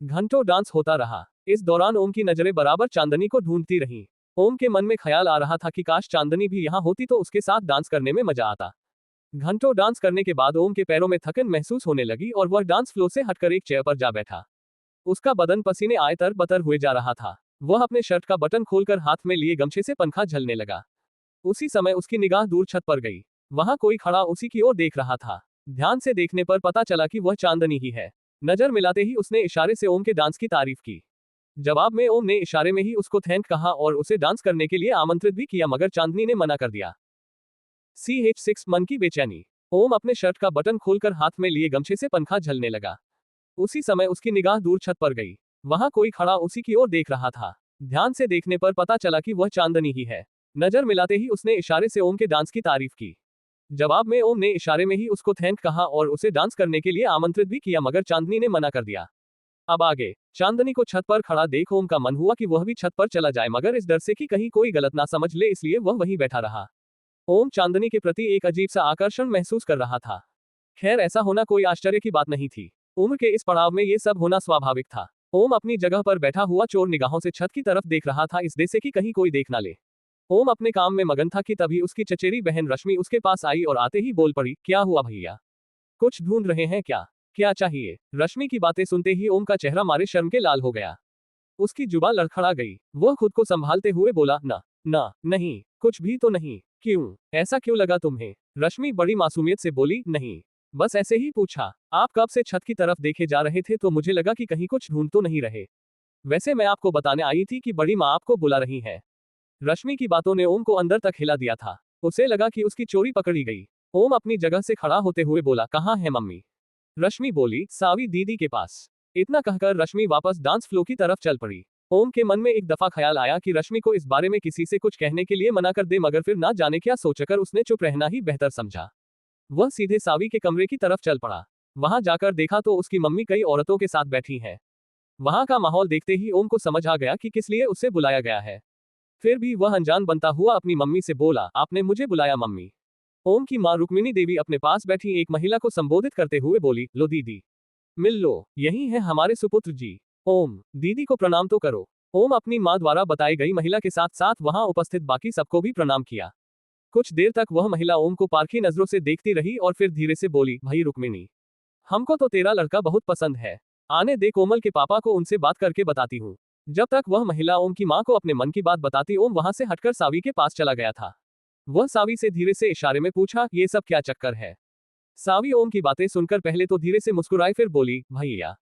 घंटों डांस होता रहा। इस दौरान ओम की नजरें बराबर चांदनी को ढूंढती रहीं। ओम के मन में ख्याल आ रहा था कि काश चांदनी भी यहाँ होती तो उसके साथ डांस करने में मजा आता। घंटों डांस करने के बाद ओम के पैरों में थकन महसूस होने लगी और वह डांस फ्लो से हटकर एक चेयर पर जा बैठा। उसका बदन पसीने आए तर-बतर हुए जा रहा था। वह अपने शर्ट का बटन खोलकर हाथ में लिए गमछे से पंखा झलने लगा। उसी समय उसकी निगाह दूर छत पर गई। वहां कोई खड़ा उसी की ओर देख रहा था। ध्यान से देखने पर पता चला कि वह चांदनी ही है। नजर मिलाते ही उसने इशारे से ओम के डांस की तारीफ की। जवाब में ओम ने इशारे में ही उसको थैंक कहा और उसे डांस करने के लिए आमंत्रित भी किया, मगर चांदनी ने मना कर दिया। CH6 मन की बेचैनी। ओम अपने शर्ट का बटन खोलकर हाथ में लिए गमछे से पंखा झलने लगा। उसी समय उसकी निगाह दूर छत पर गई। वहां कोई खड़ा उसी की ओर देख रहा था। ध्यान से देखने पर पता चला कि वह चांदनी ही है। नजर मिलाते ही उसने इशारे से ओम के डांस की तारीफ की। जवाब में ओम ने इशारे में ही उसको थैंक कहा और उसे डांस करने के लिए आमंत्रित भी किया, मगर चांदनी ने मना कर दिया। अब आगे। चांदनी को छत पर खड़ा देख ओम का मन हुआ कि वह भी छत पर चला जाए, मगर इस डर से कि कहीं कोई गलत ना समझ ले इसलिए वह वहीं बैठा रहा। ओम चांदनी के प्रति एक अजीब सा आकर्षण महसूस कर रहा था। खैर, ऐसा होना कोई आश्चर्य की बात नहीं थी। उम्र के इस पड़ाव में ये सब होना स्वाभाविक था। ओम अपनी जगह पर बैठा हुआ चोर निगाहों से छत की तरफ देख रहा था, इस दे से कि कहीं कोई देख ना ले। ओम अपने काम में मगन था कि तभी उसकी चचेरी बहन रश्मि उसके पास आई और आते ही बोल पड़ी, क्या हुआ भैया, कुछ ढूंढ रहे हैं क्या? क्या चाहिए? रश्मि की बातें सुनते ही ओम का चेहरा मारे शर्म के लाल हो गया। उसकी जुबान लड़खड़ा गई। वह खुद को संभालते हुए बोला, ना नहीं, कुछ भी तो नहीं। क्यों? ऐसा क्यों लगा तुम्हें? रश्मि बड़ी मासूमियत से बोली, नहीं, बस ऐसे ही पूछा। आप कब से छत की तरफ देखे जा रहे थे तो मुझे लगा कि कहीं कुछ ढूंढ तो नहीं रहे। वैसे मैं आपको बताने आई थी कि बड़ी माँ आपको बुला रही है। रश्मि की बातों ने ओम को अंदर तक हिला दिया था। उसे लगा कि उसकी चोरी पकड़ी गई। ओम अपनी जगह से खड़ा होते हुए बोला, कहाँ है मम्मी? रश्मि बोली, सावी दीदी के पास। इतना कहकर रश्मि वापस डांस फ्लो की तरफ चल पड़ी। ओम के मन में एक दफा ख्याल आया कि रश्मि को इस बारे में किसी से कुछ कहने के लिए मना कर दे, मगर फिर ना जाने क्या सोचकर उसने चुप रहना ही बेहतर समझा। वह सीधे सावी के कमरे की तरफ चल पड़ा। वहां जाकर देखा तो उसकी मम्मी कई औरतों के साथ बैठी है। वहां का माहौल देखते ही ओम को समझ आ गया कि किस लिए उसे बुलाया गया है। फिर भी वह अनजान बनता हुआ अपनी मम्मी से बोला, आपने मुझे बुलाया मम्मी? ओम की मां रुक्मिणी देवी अपने पास बैठी एक महिला को संबोधित करते हुए बोली, लो दीदी, मिल लो, यही है हमारे सुपुत्र जी। ओम, दीदी को प्रणाम तो करो। ओम अपनी मां द्वारा बताई गई महिला के साथ साथ वहां उपस्थित बाकी सबको भी प्रणाम किया। कुछ देर तक वह महिला ओम को पारखी नजरों से देखती रही और फिर धीरे से बोली, भाई रुक्मिणी, हमको तो तेरा लड़का बहुत पसंद है। आने दे कोमल के पापा को, उनसे बात करके बताती हूँ। जब तक वह महिला ओम की मां को अपने मन की बात बताती, ओम वहां से हटकर सावी के पास चला गया था। वह सावी से धीरे से इशारे में पूछा, ये सब क्या चक्कर है? सावी ओम की बातें सुनकर पहले तो धीरे से मुस्कुराई, फिर बोली, भैया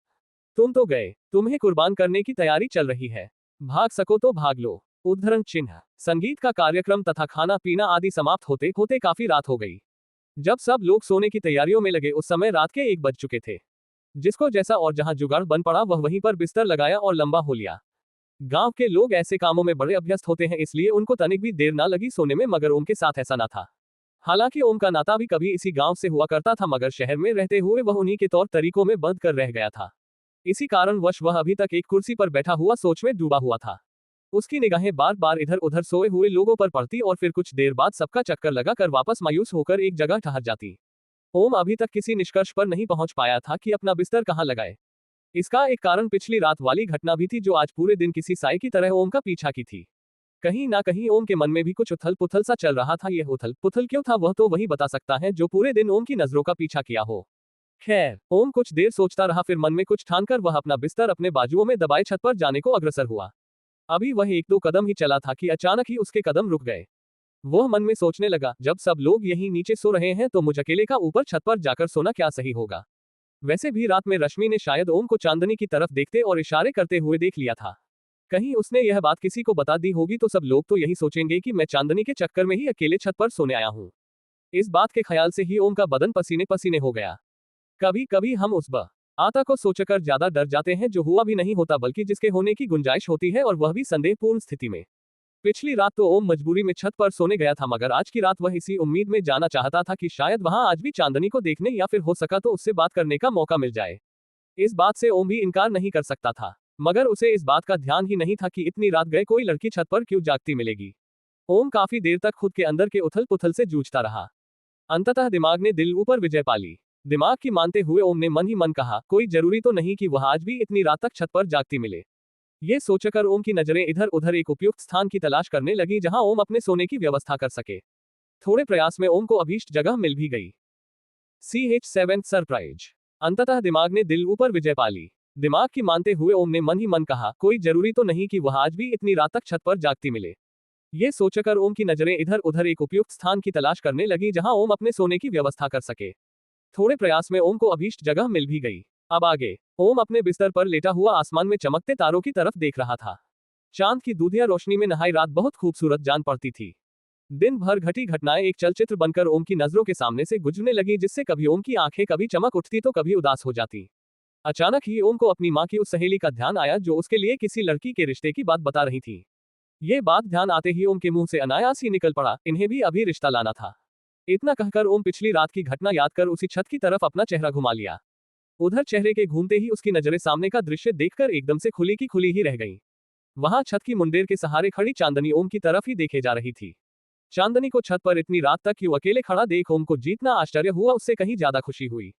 तुम तो गए, तुम्हें कुर्बान करने की तैयारी चल रही है, भाग सको तो भाग लो। उद्धरण चिन्ह। संगीत का कार्यक्रम तथा खाना पीना आदि समाप्त होते होते काफी रात हो गई। जब सब लोग सोने की तैयारियों में लगे उस समय रात के 1 बज चुके थे। जिसको जैसा और जहां जुगाड़ बन पड़ा वह वहीं पर बिस्तर लगाया और लंबा हो लिया। गांव के लोग ऐसे कामों में बड़े अभ्यस्त होते हैं, इसलिए उनको तनिक भी देर ना लगी सोने में, मगर ओम के साथ ऐसा ना था। हालांकि ओम का नाता भी कभी इसी गांव से हुआ करता था, मगर शहर में रहते हुए वह उन्हीं के तौर तरीकों में बंध कर रह गया था। इसी कारणवश वह अभी तक एक कुर्सी पर बैठा हुआ सोच में डूबा हुआ था। उसकी निगाहें बार बार इधर उधर सोए हुए लोगों पर पड़ती और फिर कुछ देर बाद सबका चक्कर लगाकर वापस मायूस होकर एक जगह ठहर जाती। ओम अभी तक किसी निष्कर्ष पर नहीं पहुंच पाया था कि अपना बिस्तर कहाँ लगाए। इसका एक कारण पिछली रात वाली घटना भी थी, जो आज पूरे दिन किसी साए की तरह ओम का पीछा की थी। कहीं ना कहीं ओम के मन में भी कुछ उथल पुथल सा चल रहा था। यह उथल पुथल क्यों था वह तो वही बता सकता है जो पूरे दिन ओम की नजरों का पीछा किया हो। खैर, ओम कुछ देर सोचता रहा, फिर मन में कुछ ठानकर वह अपना बिस्तर अपने बाजुओं में दबाए छत पर जाने को अग्रसर हुआ। अभी वह एक दो कदम ही चला था कि अचानक ही उसके कदम रुक गए। वह मन में सोचने लगा, जब सब लोग यहीं नीचे सो रहे हैं तो मुझ अकेले का ऊपर छत पर जाकर सोना क्या सही होगा। वैसे भी रात में रश्मि ने शायद ओम को चांदनी की तरफ देखते और इशारे करते हुए देख लिया था। कहीं उसने यह बात किसी को बता दी होगी तो सब लोग तो यही सोचेंगे कि मैं चांदनी के चक्कर में ही अकेले छत पर सोने आया हूँ। इस बात के ख्याल से ही ओम का बदन पसीने पसीने हो गया। कभी कभी हम उस आता को सोचकर ज्यादा डर जाते हैं जो हुआ भी नहीं होता, बल्कि जिसके होने की गुंजाइश होती है, और वह भी संदेहपूर्ण स्थिति में। पिछली रात तो ओम मजबूरी में छत पर सोने गया था, मगर आज की रात वह इसी उम्मीद में जाना चाहता था कि शायद वहां आज भी चांदनी को देखने या फिर हो सका तो उससे बात करने का मौका मिल जाए। इस बात से ओम भी इनकार नहीं कर सकता था, मगर उसे इस बात का ध्यान ही नहीं था कि इतनी रात गए कोई लड़की छत पर क्यों जागती मिलेगी। ओम काफी देर तक खुद के अंदर के उथल पुथल से जूझता रहा। अंततः दिमाग ने दिल ऊपर विजय पा ली। दिमाग की मानते हुए ओम ने मन ही मन कहा, कोई जरूरी तो नहीं कि वह आज भी इतनी रात तक छत पर जागती मिले। ये सोचकर ओम की नजरें इधर उधर एक उपयुक्त स्थान की तलाश करने लगी जहां ओम अपने सोने की व्यवस्था कर सके। थोड़े प्रयास में ओम को अभीष्ट जगह मिल भी गई। CH7 surprise. अंततः दिमाग ने दिल ऊपर विजय पा ली। दिमाग की मानते हुए ओम ने मन ही मन कहा, कोई जरूरी तो नहीं कि वह आज भी इतनी रात तक छत पर जागती मिले। ये सोचकर ओम की नजरें इधर उधर एक उपयुक्त स्थान की तलाश करने लगी जहां ओम अपने सोने की व्यवस्था कर सके। थोड़े प्रयास में ओम को अभीष्ट जगह मिल भी गई। अब आगे ओम अपने बिस्तर पर लेटा हुआ आसमान में चमकते तारों की तरफ देख रहा था। चांद की दूधिया रोशनी में नहाई रात बहुत खूबसूरत जान पड़ती थी। दिन भर घटी घटनाएं एक चलचित्र बनकर ओम की नजरों के सामने से गुजरने लगी, जिससे कभी ओम की आंखें कभी चमक उठती तो कभी उदास हो जाती। अचानक ही ओम को अपनी मां की उस सहेली का ध्यान आया जो उसके लिए किसी लड़की के रिश्ते की बात बता रही थी। ये बात ध्यान आते ही ओम के मुंह से अनायास ही निकल पड़ा, इन्हें भी अभी रिश्ता लाना था। इतना कहकर ओम पिछली रात की घटना याद कर उसी छत की तरफ अपना चेहरा घुमा लिया। उधर चेहरे के घूमते ही उसकी नजरें सामने का दृश्य देखकर एकदम से खुली की खुली ही रह गईं। वहां छत की मुंडेर के सहारे खड़ी चांदनी ओम की तरफ ही देखे जा रही थी। चांदनी को छत पर इतनी रात तक क्यों अकेले खड़ा देख ओम को जितना आश्चर्य हुआ उससे कहीं ज्यादा खुशी हुई।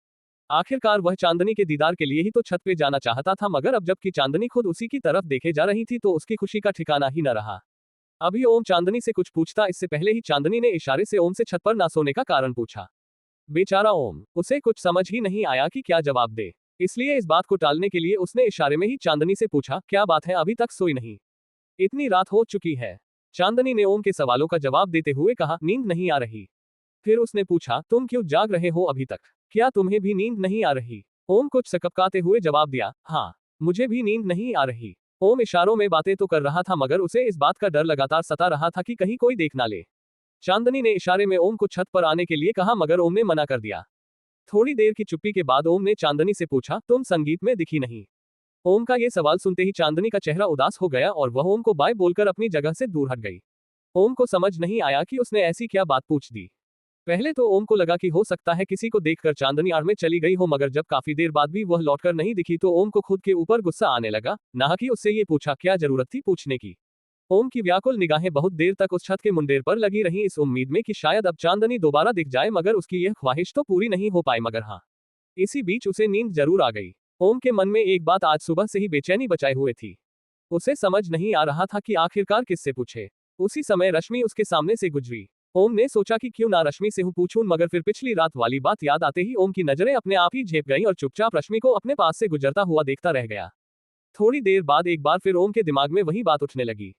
आखिरकार वह चांदनी के दीदार के लिए ही तो छत पे जाना चाहता था, मगर अब जबकि चांदनी खुद उसी की तरफ देखे जा रही थी तो उसकी खुशी का ठिकाना ही न रहा। अभी ओम चांदनी से कुछ पूछता इससे पहले ही चांदनी ने इशारे से ओम से छत पर ना सोने का कारण पूछा। बेचारा ओम, उसे कुछ समझ ही नहीं आया कि क्या जवाब दे, इसलिए इस बात को टालने के लिए उसने इशारे में ही चांदनी से पूछा, क्या बात है अभी तक सोई नहीं? इतनी रात हो चुकी है। चांदनी ने ओम के सवालों का जवाब देते हुए कहा, नींद नहीं आ रही। फिर उसने पूछा, तुम क्यों जाग रहे हो अभी तक? क्या तुम्हें भी नींद नहीं आ रही? ओम कुछ सकपकाते हुए जवाब दिया, हाँ, मुझे भी नींद नहीं आ रही। ओम इशारों में बातें तो कर रहा था, मगर उसे इस बात का डर लगातार सता रहा था कि कहीं कोई देख ना ले। चांदनी ने इशारे में ओम को छत पर आने के लिए कहा, मगर ओम ने मना कर दिया। थोड़ी देर की चुप्पी के बाद ओम ने चांदनी से पूछा, तुम संगीत में दिखी नहीं? ओम का ये सवाल सुनते ही चांदनी का चेहरा उदास हो गया और वह ओम को बाय बोलकर अपनी जगह से दूर हट गई। ओम को समझ नहीं आया कि उसने ऐसी क्या बात पूछ दी। पहले तो ओम को लगा कि हो सकता है किसी को देखकर चांदनी आड़ में चली गई हो, मगर जब काफी देर बाद भी वह लौटकर नहीं दिखी तो ओम को खुद के ऊपर गुस्सा आने लगा। ना कि उससे ये पूछा, क्या जरूरत थी पूछने की। ओम की व्याकुल निगाहें बहुत देर तक उस छत के मुंडेर पर लगी रहीं, इस उम्मीद में कि शायद अब चांदनी दोबारा दिख जाए, मगर उसकी यह ख्वाहिश तो पूरी नहीं हो पाई। मगर हाँ, इसी बीच उसे नींद जरूर आ गई। ओम के मन में एक बात आज सुबह से ही बेचैनी बचाए हुए थी। उसे समझ नहीं आ रहा था कि आखिरकार किससे पूछे। उसी समय रश्मि उसके सामने से गुजरी। ओम ने सोचा कि क्यों ना रश्मि से पूछूं, मगर फिर पिछली रात वाली बात याद आते ही ओम की नजरें अपने आप ही झेप गईं और चुपचाप रश्मि को अपने पास से गुजरता हुआ देखता रह गया। थोड़ी देर बाद एक बार फिर ओम के दिमाग में वही बात उठने लगी।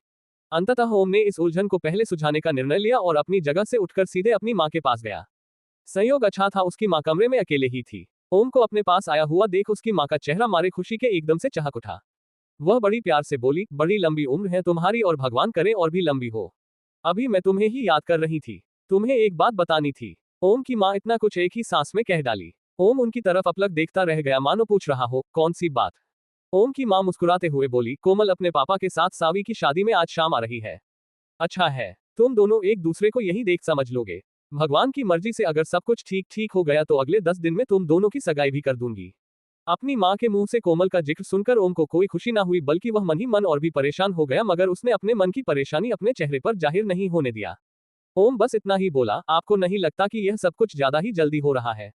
अंततः ओम ने इस उलझन को पहले सुझाने का निर्णय लिया और अपनी जगह से उठकर सीधे अपनी मां के पास गया। संयोग अच्छा था, उसकी मां कमरे में अकेले ही थी। ओम को अपने पास आया हुआ देख उसकी मां का चेहरा मारे खुशी के एकदम से चहक उठा। वह बड़ी प्यार से बोली, बड़ी लंबी उम्र है तुम्हारी और भगवान करे और भी लंबी हो। अभी मैं तुम्हें ही याद कर रही थी, तुम्हें एक बात बतानी थी। ओम की मां इतना कुछ एक ही सांस में कह डाली। ओम उनकी तरफ अपलक देखता रह गया, मानो पूछ रहा हो, कौन सी बात? ओम की मां मुस्कुराते हुए बोली, कोमल अपने पापा के साथ सावी की शादी में आज शाम आ रही है। अच्छा है, तुम दोनों एक दूसरे को यही देख समझ लोगे। भगवान की मर्जी से अगर सब कुछ ठीक ठीक हो गया तो अगले 10 दिन में तुम दोनों की सगाई भी कर दूंगी। अपनी माँ के मुंह से कोमल का जिक्र सुनकर ओम को कोई खुशी ना हुई, बल्कि वह मन ही मन और भी परेशान हो गया, मगर उसने अपने मन की परेशानी अपने चेहरे पर जाहिर नहीं होने दिया। ओम बस इतना ही बोला, आपको नहीं लगता कि यह सब कुछ ज्यादा ही जल्दी हो रहा है?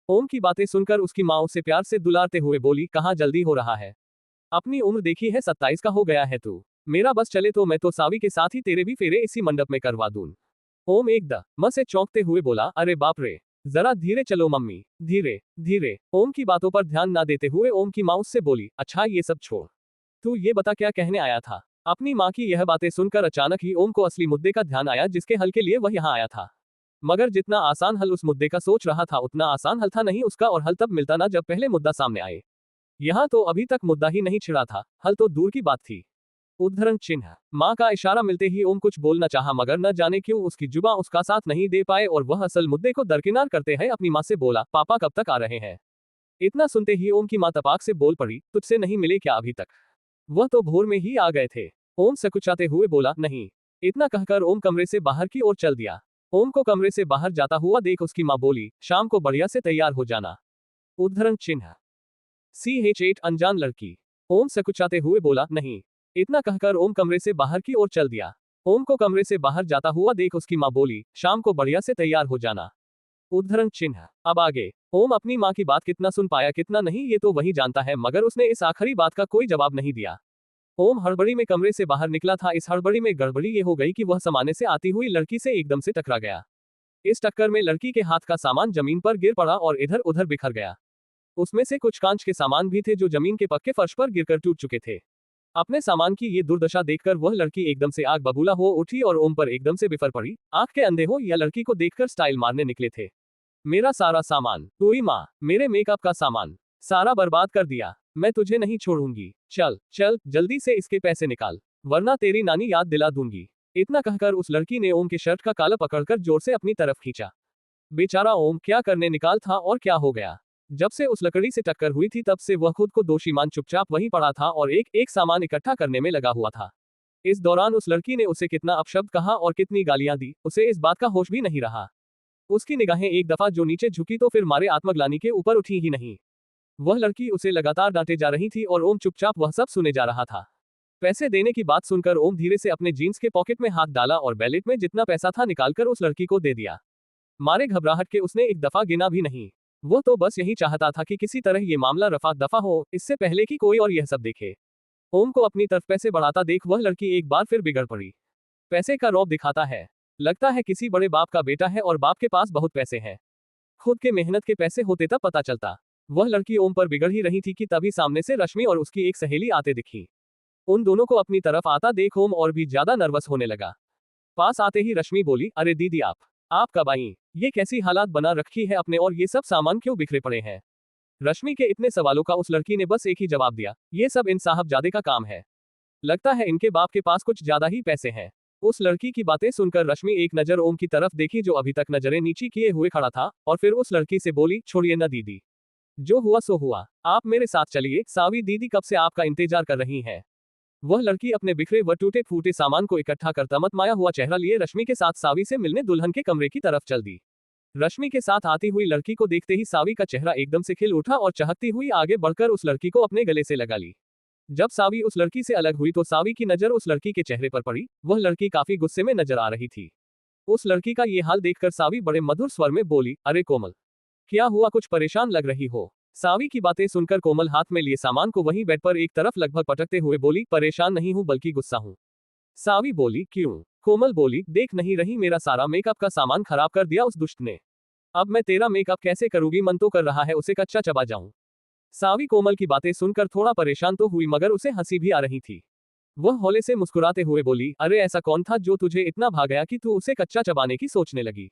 ओम की बातें सुनकर उसकी माँ उसे प्यार से दुलारते हुए बोली, कहाँ जल्दी हो रहा है? अपनी उम्र देखी है, 27 का हो गया है तू। मेरा बस चले तो मैं तो सावी के साथ ही तेरे भी फेरे इसी मंडप में करवा दूं। ओम एकदम से चौंकते हुए बोला, अरे बाप रे, जरा धीरे चलो मम्मी, धीरे धीरे। ओम की बातों पर ध्यान ना देते हुए ओम की माँ उससे बोली, अच्छा ये सब छोड़, तू ये बता क्या कहने आया था? अपनी माँ की यह बातें सुनकर अचानक ही ओम को असली मुद्दे का ध्यान आया, जिसके हल के लिए वह यहाँ आया था। मगर जितना आसान हल उस मुद्दे का सोच रहा था, उतना आसान हल था नहीं उसका, और हल तब मिलता ना जब पहले मुद्दा सामने आए। यहाँ तो अभी तक मुद्दा ही नहीं छिड़ा था, हल तो दूर की बात थी। उद्धरण चिन्ह। माँ का इशारा मिलते ही ओम कुछ बोलना चाहा, मगर न जाने क्यों उसकी जुबां उसका साथ नहीं दे पाए और वह असल मुद्दे को दरकिनार करते हैं अपनी माँ से बोला, पापा कब तक आ रहे हैं? इतना सुनते ही ओम की माँ तपाक से बोल पड़ी, तुझसे नहीं मिले क्या अभी तक? वह तो भोर में ही आ गए थे। ओम सकुचाते हुए बोला, नहीं। इतना कहकर ओम कमरे से बाहर की ओर चल दिया। ओम को कमरे से बाहर जाता हुआ देख उसकी माँ बोली, शाम को बढ़िया से तैयार हो जाना। उद्धरण चिन्ह। CH8 अनजान लड़की। ओम सकुचाते हुए बोला, नहीं। इतना कहकर ओम कमरे से बाहर की ओर चल दिया। ओम को कमरे से बाहर जाता हुआ देख उसकी माँ बोली, शाम को बढ़िया से तैयार हो जाना। उद्धरण चिन्ह। अब आगे ओम अपनी माँ की बात कितना सुन पाया कितना नहीं ये तो वही जानता है, मगर उसने इस आखिरी बात का कोई जवाब नहीं दिया। ओम हड़बड़ी में कमरे से बाहर निकला था। इस हड़बड़ी में गड़बड़ी ये हो गई कि वह सामने से आती हुई लड़की से एकदम से टकरा गया। इस टक्कर में लड़की के हाथ का सामान जमीन पर गिर पड़ा और इधर उधर बिखर गया। उसमें से कुछ कांच के सामान भी थे जो जमीन के पक्के फर्श पर गिरकर टूट चुके थे। अपने सामान की ये दुर्दशा देखकर वह लड़की एकदम से आग बबूला हो उठी और ओम पर एकदम से बिफर पड़ी। आंख के अंधे हो या लड़की को देखकर स्टाइल मारने निकले थे। मेरा सारा सामान, कोई माँ, मेरे मेकअप का सामान सारा बर्बाद कर दिया। मैं तुझे नहीं छोड़ूंगी। चल चल जल्दी से इसके पैसे निकाल, वरना तेरी नानी याद दिला दूंगी। इतना कहकर उस लड़की ने ओम के शर्ट का कॉलर पकड़कर जोर से अपनी तरफ खींचा। बेचारा ओम क्या करने निकाल था और क्या हो गया। जब से उस लकड़ी से टक्कर हुई थी तब से वह खुद को दोषी मान चुपचाप वहीं पड़ा था और एक एक सामान इकट्ठा करने में लगा हुआ था। इस दौरान उस लड़की ने उसे कितना अपशब्द कहा और कितनी गालियां दी, उसे इस बात का होश भी नहीं रहा। उसकी निगाहें एक दफा जो नीचे झुकी तो फिर मारे आत्मग्लानि के ऊपर उठी ही नहीं। वह लड़की उसे लगातार डांटे जा रही थी और ओम चुपचाप वह सब सुने जा रहा था। पैसे देने की बात सुनकर ओम धीरे से अपने जीन्स के पॉकेट में हाथ डाला और बैलेट में जितना पैसा था निकालकर उस लड़की को दे दिया। मारे घबराहट के उसने एक दफा गिना भी नहीं। वो तो बस यही चाहता था कि किसी तरह ये मामला रफा दफा हो, इससे पहले कि कोई और यह सब देखे। ओम को अपनी तरफ पैसे बढ़ाता देख वह लड़की एक बार फिर बिगड़ पड़ी। पैसे का रौब दिखाता है, लगता है किसी बड़े बाप का बेटा है और बाप के पास बहुत पैसे हैं। खुद के मेहनत के पैसे होते तब पता चलता। वह लड़की ओम पर बिगड़ ही रही थी कि तभी सामने से रश्मि और उसकी एक सहेली आते दिखी। उन दोनों को अपनी तरफ आता देख ओम और भी ज्यादा नर्वस होने लगा। पास आते ही रश्मि बोली, अरे दीदी आप कब आई? ये कैसी हालात बना रखी है अपने, और ये सब सामान क्यों बिखरे पड़े हैं? रश्मि के इतने सवालों का उस लड़की ने बस एक ही जवाब दिया, ये सब इन साहबजादे का काम है। लगता है इनके बाप के पास कुछ ज्यादा ही पैसे हैं। उस लड़की की बातें सुनकर रश्मि एक नजर ओम की तरफ देखी जो अभी तक नजरें नीची किए हुए खड़ा था, और फिर उस लड़की से बोली, छोड़िए न दीदी, जो हुआ सो हुआ, आप मेरे साथ चलिए, सावी दीदी कब से आपका इंतजार कर रही हैं। वह लड़की अपने बिखरे व टूटे फूटे सामान को इकट्ठा कर तमतमाया हुआ चेहरा लिए रश्मि के साथ सावी से मिलने दुल्हन के कमरे की तरफ चल दी। रश्मि के साथ आती हुई लड़की को देखते ही सावी का चेहरा एकदम से खिल उठा और चहकती हुई आगे बढ़कर उस लड़की को अपने गले से लगा ली। जब सावी उस लड़की से अलग हुई तो सावी की नजर उस लड़की के चेहरे पर पड़ी। वह लड़की काफी गुस्से में नजर आ रही थी। उस लड़की का ये हाल देखकर सावी बड़े मधुर स्वर में बोली, अरे कोमल, क्या हुआ, कुछ परेशान लग रही हो? सावी की बातें सुनकर कोमल हाथ में लिए सामान को वहीं बेड पर एक तरफ लगभग पटकते हुए बोली, परेशान नहीं हूं बल्कि गुस्सा हूं। सावी बोली, क्यों? कोमल बोली, देख नहीं रही मेरा सारा मेकअप का सामान खराब कर दिया उस दुष्ट ने। अब मैं तेरा मेकअप कैसे करूंगी, मन तो कर रहा है उसे कच्चा चबा जाऊं। सावी कोमल की बातें सुनकर थोड़ा परेशान तो हुई, मगर उसे हंसी भी आ रही थी। वह हौले से मुस्कुराते हुए बोली, अरे ऐसा कौन था जो तुझे इतना भा गया कि तू उसे कच्चा चबाने की सोचने लगी?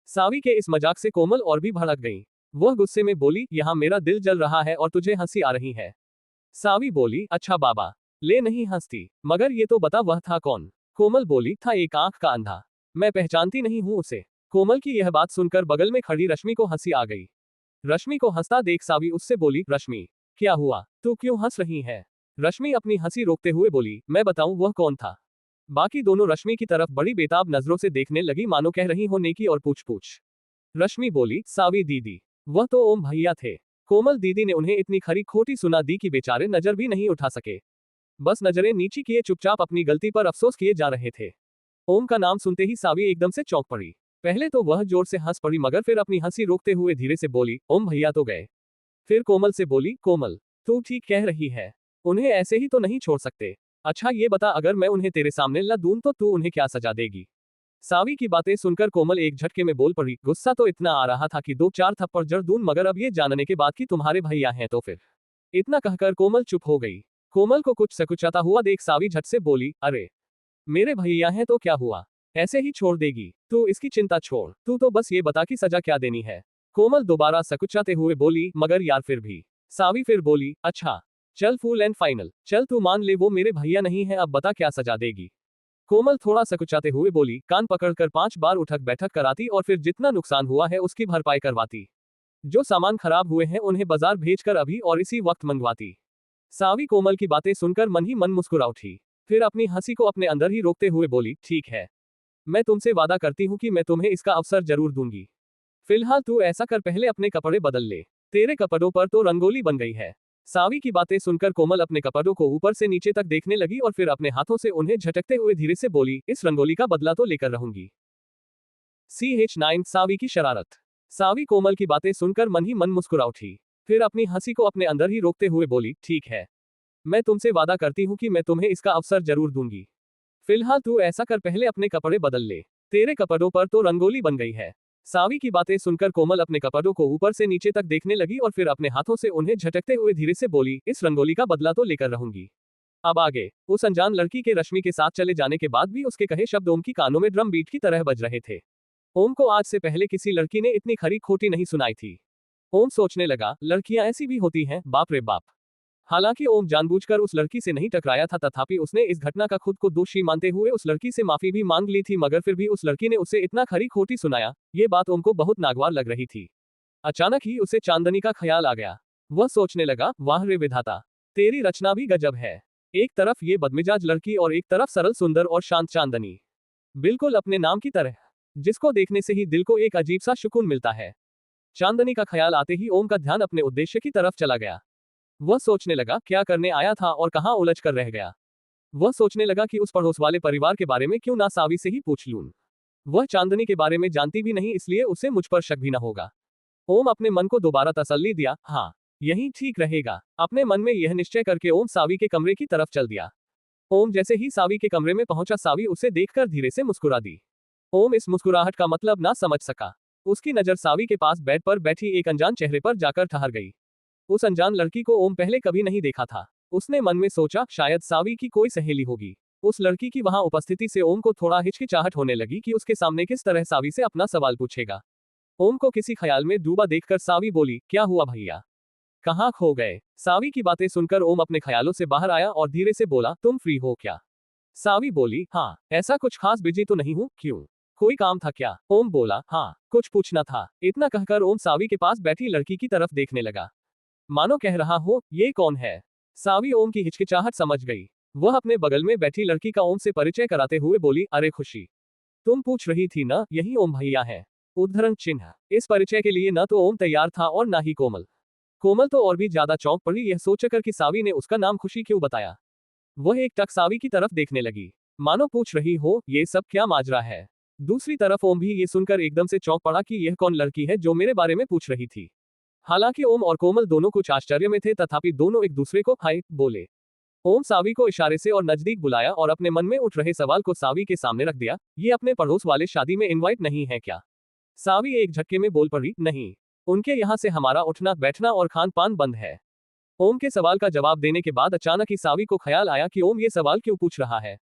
सावी के इस मजाक से कोमल और भी भड़क गई। वह गुस्से में बोली, यहाँ मेरा दिल जल रहा है और तुझे हंसी आ रही है। सावी बोली, अच्छा बाबा, ले नहीं हंसती, मगर ये तो बता वह था कौन? कोमल बोली, था एक आंख का अंधा, मैं पहचानती नहीं हूँ उसे। कोमल की यह बात सुनकर बगल में खड़ी रश्मि को हंसी आ गई। रश्मि को हंसता देख सावी उससे बोली, रश्मि क्या हुआ, तू क्यों हंस रही है? रश्मि अपनी हंसी रोकते हुए बोली, मैं बताऊं वह कौन था? बाकी दोनों रश्मि की तरफ बड़ी बेताब नजरों से देखने लगी मानो कह रही हो नेकी और पूछ पूछ। रश्मि बोली, सावी दीदी, वह तो ओम भैया थे। कोमल दीदी ने उन्हें इतनी खरी खोटी सुना दी कि बेचारे नजर भी नहीं उठा सके। बस नजरें नीची किए चुपचाप अपनी गलती पर अफसोस किए जा रहे थे। ओम का नाम सुनते ही सावी एकदम से चौंक पड़ी। पहले तो वह जोर से हंस पड़ी मगर फिर अपनी हंसी रोकते हुए धीरे से बोली, ओम भैया तो गए। फिर कोमल से बोली, कोमल तू ठीक कह रही है, उन्हें ऐसे ही तो नहीं छोड़ सकते। अच्छा ये बता, अगर मैं उन्हें तेरे सामने ला दूं तो तू उन्हें क्या सजा देगी? सावी की बातें सुनकर कोमल एक झटके में बोल पड़ी, गुस्सा तो इतना आ रहा था कि 2-4 थप्पड़ जड़ दूं, मगर अब ये जानने के बाद कि तुम्हारे भैया हैं तो फिर। इतना कहकर कोमल चुप हो गई। कोमल को कुछ सकुचाता हुआ देख सावी झट से बोली, अरे मेरे भैया हैं तो क्या हुआ, ऐसे ही छोड़ देगी? तू इसकी चिंता छोड़, तू तो बस ये बता कि सजा क्या देनी है। कोमल दोबारा सकुचाते हुए बोली, मगर यार फिर भी। सावी फिर बोली, अच्छा चल फुल एंड फाइनल, चल तू मान ले वो मेरे भैया नहीं है, अब बता क्या सजा देगी। कोमल थोड़ा सकुचाते हुए बोली, कान पकड़कर 5 बार उठक बैठक कराती और फिर जितना नुकसान हुआ है उसकी भरपाई करवाती। जो सामान खराब हुए हैं उन्हें बाजार भेजकर अभी और इसी वक्त मंगवाती। सावी कोमल की बातें सुनकर मन ही मन मुस्कुरा उठी। फिर अपनी हंसी को अपने अंदर ही रोकते हुए बोली, ठीक है, मैं तुमसे वादा करती हूँ कि मैं तुम्हें इसका अवसर जरूर दूंगी। फिलहाल तू ऐसा कर, पहले अपने कपड़े बदल ले, तेरे कपड़ों पर तो रंगोली बन गई है। सावी की बातें सुनकर कोमल अपने कपड़ों को ऊपर से नीचे तक देखने लगी और फिर अपने हाथों से उन्हें झटकते हुए धीरे से बोली, इस रंगोली का बदला तो लेकर रहूंगी। CH9 सावी की शरारत। सावी कोमल की बातें सुनकर मन ही मन मुस्कुरा उठी। फिर अपनी हंसी को अपने अंदर ही रोकते हुए बोली, ठीक है, मैं तुमसे वादा करती हूँ कि मैं तुम्हें इसका अवसर जरूर दूंगी। फिलहाल तू ऐसा कर, पहले अपने कपड़े बदल ले, तेरे कपड़ों पर तो रंगोली बन गई है। सावी की बातें सुनकर कोमल अपने कपड़ों को ऊपर से नीचे तक देखने लगी और फिर अपने हाथों से उन्हें झटकते हुए धीरे से बोली, इस रंगोली का बदला तो लेकर रहूंगी। अब आगे उस अनजान लड़की के रश्मि के साथ चले जाने के बाद भी उसके कहे शब्द ओम की कानों में ड्रम बीट की तरह बज रहे थे। ओम को आज से पहले किसी लड़की ने इतनी खरी खोटी नहीं सुनाई थी। ओम सोचने लगा, लड़कियां ऐसी भी होती हैं, बाप रे बाप। हालांकि ओम जानबूझकर उस लड़की से नहीं टकराया था, तथापि उसने इस घटना का खुद को दोषी मानते हुए उस लड़की से माफी भी मांग ली थी, मगर फिर भी उस लड़की ने उसे इतना खरी खोटी सुनाया, ये बात ओम को बहुत नागवार लग रही थी। अचानक ही उसे चांदनी का ख्याल आ गया। वह सोचने लगा, वाह रे विधाता, तेरी रचना भी गजब है। एक तरफ ये बदमिजाज लड़की और एक तरफ सरल सुंदर और शांत चांदनी, बिल्कुल अपने नाम की तरह, जिसको देखने से ही दिल को एक अजीब सा सुकून मिलता है। चांदनी का ख्याल आते ही ओम का ध्यान अपने उद्देश्य की तरफ चला गया। वह सोचने लगा, क्या करने आया था और कहां उलझ कर रह गया। वह सोचने लगा कि उस पड़ोस वाले परिवार के बारे में क्यों ना सावी से ही पूछ लूं। वह चांदनी के बारे में जानती भी नहीं, इसलिए उसे मुझ पर शक भी न होगा। ओम अपने मन को दोबारा तसल्ली दिया, हाँ यही ठीक रहेगा। अपने मन में यह निश्चय करके ओम सावी के कमरे की तरफ चल दिया। ओम जैसे ही सावी के कमरे में पहुंचा, सावी उसे देखकर धीरे से मुस्कुरा दी। ओम इस मुस्कुराहट का मतलब ना समझ सका। उसकी नजर सावी के पास बेड पर बैठी एक अनजान चेहरे पर जाकर ठहर गई। उस अनजान लड़की को ओम पहले कभी नहीं देखा था। उसने मन में सोचा, शायद सावी की कोई सहेली होगी। उस लड़की की वहां उपस्थिति से ओम को थोड़ा हिचकिचाहट होने लगी कि उसके सामने किस तरह सावी से अपना सवाल पूछेगा। ओम को किसी ख्याल में डूबा देखकर सावी बोली, क्या हुआ भैया, कहाँ खो गए? सावी की बातें सुनकर ओम अपने ख्यालों से बाहर आया और धीरे से बोला, तुम फ्री हो क्या? सावी बोली, हाँ, ऐसा कुछ खास बिजी तो नहीं हूँ, क्यों, कोई काम था क्या? ओम बोला, हाँ कुछ पूछना था। इतना कहकर ओम सावी के पास बैठी लड़की की तरफ देखने लगा, मानो कह रहा हो, ये कौन है? सावी ओम की हिचकिचाहट समझ गई। वह अपने बगल में बैठी लड़की का ओम से परिचय कराते हुए बोली, अरे खुशी, तुम पूछ रही थी ना, यही ओम भैया है। उद्धरण चिन्ह। इस परिचय के लिए न तो ओम तैयार था और ना ही कोमल। कोमल तो और भी ज्यादा चौंक पड़ी, यह सोचकर कि सावी ने उसका नाम खुशी क्यों बताया। वह एक टक सावी की तरफ देखने लगी, मानो पूछ रही हो, ये सब क्या माजरा है। दूसरी तरफ ओम भी ये सुनकर एकदम से चौंक पड़ा कि यह कौन लड़की है जो मेरे बारे में पूछ रही थी। हालांकि ओम और कोमल दोनों कुछ आश्चर्य में थे, तथापि दोनों एक दूसरे को हाय बोले। ओम सावी को इशारे से और नजदीक बुलाया और अपने मन में उठ रहे सवाल को सावी के सामने रख दिया, ये अपने पड़ोस वाले शादी में इनवाइट नहीं है क्या? सावी एक झटके में बोल पड़ी, नहीं, उनके यहाँ से हमारा उठना बैठना और खान पान बंद है। ओम के सवाल का जवाब देने के बाद अचानक ही सावी को ख्याल आया कि ओम ये सवाल क्यों पूछ रहा है।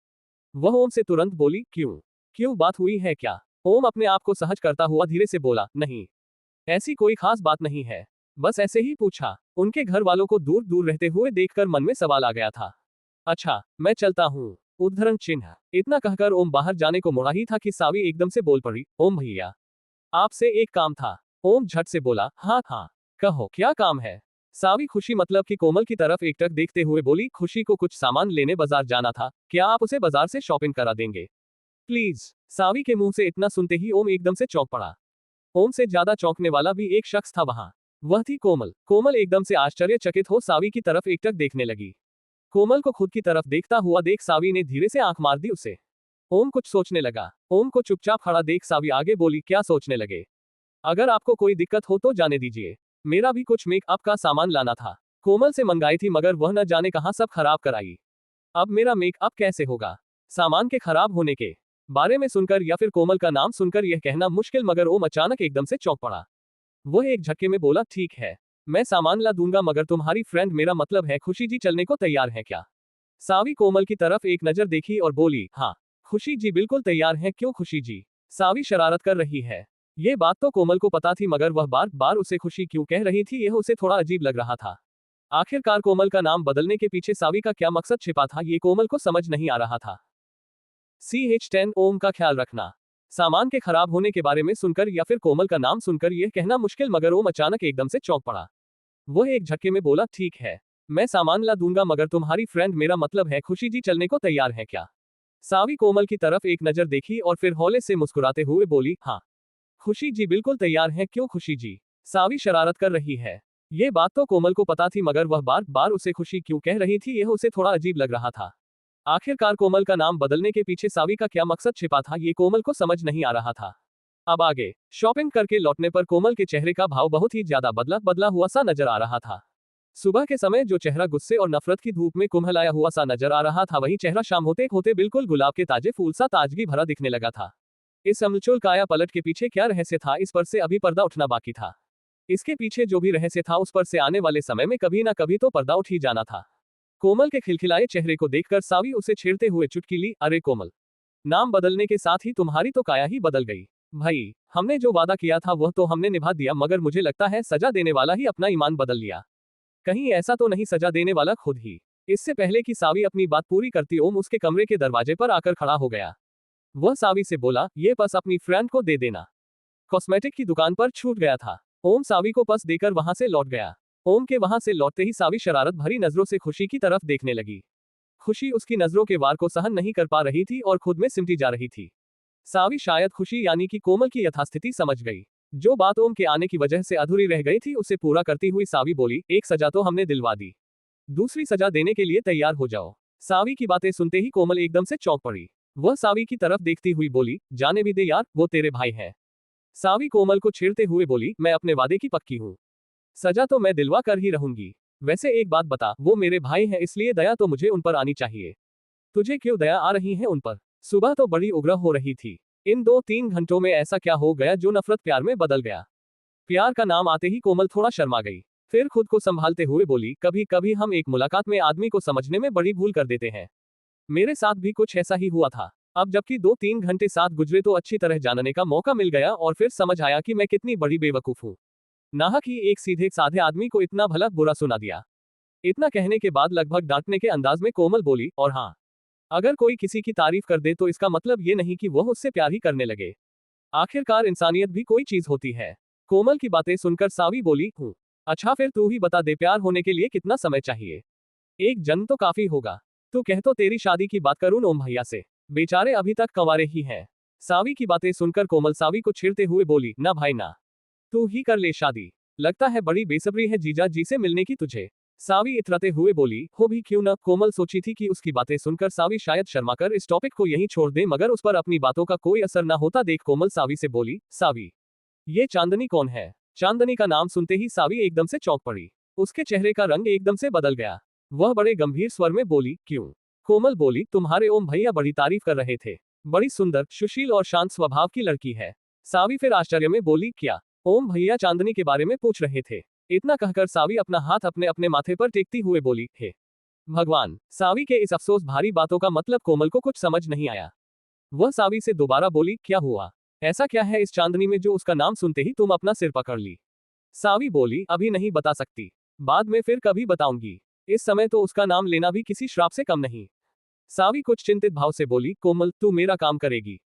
वह ओम से तुरंत बोली, क्यों बात हुई है क्या? ओम अपने आप को सहज करता हुआ धीरे से बोला, नहीं, ऐसी कोई खास बात नहीं है, बस ऐसे ही पूछा। उनके घर वालों को दूर दूर रहते हुए देखकर मन में सवाल आ गया था। अच्छा, मैं चलता हूँ। उद्धरण चिन्ह। इतना कहकर ओम बाहर जाने को मुड़ा ही था कि सावी एकदम से बोल पड़ी, ओम भैया, आपसे एक काम था। ओम झट से बोला, हाँ हाँ, कहो क्या काम है? सावी खुशी मतलब कि कोमल की तरफ एकटक देखते हुए बोली, खुशी को कुछ सामान लेने बाजार जाना था, क्या आप उसे बाजार से शॉपिंग करा देंगे प्लीज? सावी के मुंह से इतना सुनते ही ओम एकदम से चौंक पड़ा। ओम से ज्यादा चौंकने वाला भी एक शख्स था वहां। वह थी कोमल। कोमल एकदम से आश्चर्यचकित हो सावी की तरफ एकटक देखने लगी। कोमल को खुद की तरफ देखता हुआ देख सावी ने धीरे से आंख मार दी उसे। ओम कुछ सोचने लगा। ओम को चुपचाप खड़ा देख सावी आगे बोली, क्या सोचने लगे? अगर आपको कोई दिक्कत हो तो जाने दीजिए। मेरा भी कुछ मेकअप का सामान लाना था। कोमल से मंगाई थी मगर वह न जाने कहां सब खराब कराई। अब मेरा मेकअप कैसे होगा? सामान के खराब होने के बारे में सुनकर या फिर कोमल का नाम सुनकर यह कहना मुश्किल, मगर ओम अचानक एकदम से चौंक पड़ा। वह एक झटके में बोला, ठीक है, मैं सामान ला दूंगा, मगर तुम्हारी फ्रेंड, मेरा मतलब है खुशी जी, चलने को तैयार है क्या? सावी कोमल की तरफ एक नजर देखी और बोली, हाँ खुशी जी बिल्कुल तैयार हैं। क्यों खुशी जी? सावी शरारत कर रही है। ये बात तो कोमल को पता थी, मगर वह बार बार उसे खुशी क्यों कह रही थी, यह उसे थोड़ा अजीब लग रहा था। आखिरकार कोमल का नाम बदलने के पीछे सावी का क्या मकसद छिपा था, ये कोमल को समझ नहीं आ रहा था। CH10 ओम का ख्याल रखना। सामान के खराब होने के बारे में सुनकर या फिर कोमल का नाम सुनकर यह कहना मुश्किल, मगर ओम अचानक एकदम से चौंक पड़ा। वह एक झटके में बोला, ठीक है, मैं सामान ला दूंगा, मगर तुम्हारी फ्रेंड, मेरा मतलब है खुशी जी, चलने को तैयार है क्या? सावी कोमल की तरफ एक नजर देखी और फिर हौले से मुस्कुराते हुए बोली, हाँ खुशी जी बिल्कुल तैयार हैं। क्यों खुशी जी? सावी शरारत कर रही है। ये बात तो कोमल को पता थी, मगर वह बार बार उसे खुशी क्यों कह रही थी, यह उसे थोड़ा अजीब लग रहा था। आखिरकार कोमल का नाम बदलने के पीछे सावी का क्या मकसद छिपा था, ये कोमल को समझ नहीं आ रहा था। अब आगे शॉपिंग करके लौटने पर कोमल के चेहरे का भाव बहुत ही ज्यादा बदला हुआ सा नजर आ रहा था। सुबह के समय जो चेहरा गुस्से और नफरत की धूप में कुम्हलाया हुआ सा नजर आ रहा था, वही चेहरा शाम होते होते बिल्कुल गुलाब के ताजे फूल सा ताजगी भरा दिखने लगा था। इस अमचूल काया पलट के पीछे क्या रहस्य था, इस पर से अभी पर्दा उठना बाकी था। इसके पीछे जो भी रहस्य था, उस पर से आने वाले समय में कभी ना कभी तो पर्दा उठ ही जाना था। कोमल के खिलखिलाए चेहरे को देखकर सावी उसे छेड़ते हुए चुटकी ली, अरे कोमल, नाम बदलने के साथ ही तुम्हारी तो काया ही बदल गई। भाई, हमने जो वादा किया था वह तो हमने निभा दिया, मगर मुझे लगता है सजा देने वाला ही अपना ईमान बदल लिया। कहीं ऐसा तो नहीं सजा देने वाला खुद ही? इससे पहले कि सावी अपनी बात पूरी करती, ओम उसके कमरे के दरवाजे पर आकर खड़ा हो गया। वह सावी से बोला, ये पर्स अपनी फ्रेंड को दे देना, कॉस्मेटिक की दुकान पर छूट गया था। ओम सावी को पर्स देकर वहां से लौट गया। ओम के वहां से लौटते ही सावी शरारत भरी नजरों से खुशी की तरफ देखने लगी। खुशी उसकी नजरों के वार को सहन नहीं कर पा रही थी और खुद में सिमटी जा रही थी। सावी शायद खुशी यानी कि कोमल की यथास्थिति समझ गई। जो बात ओम के आने की वजह से अधूरी रह गई थी, उसे पूरा करती हुई सावी बोली, एक सजा तो हमने दिलवा दी, दूसरी सजा देने के लिए तैयार हो जाओ। सावी की बातें सुनते ही कोमल एकदम से चौंक पड़ी। वह सावी की तरफ देखती हुई बोली, जाने भी दे यार, वो तेरे भाई है। सावी कोमल को छेड़ते हुए बोली, मैं अपने वादे की पक्की हूँ, सजा तो मैं दिलवा कर ही रहूंगी। वैसे एक बात बता, वो मेरे भाई हैं, इसलिए दया तो मुझे उन पर आनी चाहिए। तुझे क्यों दया आ रही है उन पर? सुबह तो बड़ी उग्र हो रही थी, इन 2-3 घंटों में ऐसा क्या हो गया जो नफरत प्यार में बदल गया? प्यार का नाम आते ही कोमल थोड़ा शर्मा गई, फिर खुद को संभालते हुए बोली, कभी कभी हम एक मुलाकात में आदमी को समझने में बड़ी भूल कर देते हैं। मेरे साथ भी कुछ ऐसा ही हुआ था। अब जबकि 2-3 घंटे साथ गुजरे तो अच्छी तरह जानने का मौका मिल गया और फिर समझ आया कि मैं कितनी बड़ी बेवकूफ हूँ। नाहक ही एक सीधे साधे आदमी को इतना भला बुरा सुना दिया। इतना कहने के बाद लगभग डांटने के अंदाज में कोमल बोली, और हाँ, अगर कोई किसी की तारीफ कर दे तो इसका मतलब ये नहीं कि वह उससे प्यार ही करने लगे। आखिरकार इंसानियत भी कोई चीज होती है। कोमल की बातें सुनकर सावी बोली, हूँ, अच्छा फिर तू ही बता दे, प्यार होने के लिए कितना समय चाहिए? एक जन्म तो काफी होगा। तू कह तो तेरी शादी की बात करूं ओम भैया से, बेचारे अभी तक कंवारे ही हैं। सावी की बातें सुनकर कोमल सावी को छेड़ते हुए बोली, ना भाई ना, तू ही कर ले शादी, लगता है बड़ी बेसब्री है जीजा जी से मिलने की तुझे। सावी इतराते हुए बोली, हो भी क्यों ना। कोमल सोची थी कि उसकी बातें सुनकर सावी शायद शर्माकर इस टॉपिक को यहीं छोड़ दे, मगर उस पर अपनी बातों का कोई असर ना होता देख कोमल सावी से बोली, सावी, ये चांदनी कौन है? चांदनी का नाम सुनते ही सावी एकदम से चौंक पड़ी। उसके चेहरे का रंग एकदम से बदल गया। वह बड़े गंभीर स्वर में बोली, क्यों? कोमल बोली, तुम्हारे ओम भैया बड़ी तारीफ कर रहे थे, बड़ी सुंदर, सुशील और शांत स्वभाव की लड़की है। सावी फिर आश्चर्य में बोली, क्या? ओम भैया चांदनी के बारे में पूछ रहे थे? इतना कहकर सावी अपना हाथ अपने अपने माथे पर टेकती हुए बोली, हे भगवान। सावी के इस अफसोस भारी बातों का मतलब कोमल को कुछ समझ नहीं आया। वह सावी से दोबारा बोली, क्या हुआ? ऐसा क्या है इस चांदनी में जो उसका नाम सुनते ही तुम अपना सिर पकड़ ली? सावी बोली, अभी नहीं बता सकती, बाद में फिर कभी बताऊंगी। इस समय तो उसका नाम लेना भी किसी श्राप से कम नहीं। सावी कुछ चिंतित भाव से बोली, कोमल तू मेरा काम करेगी?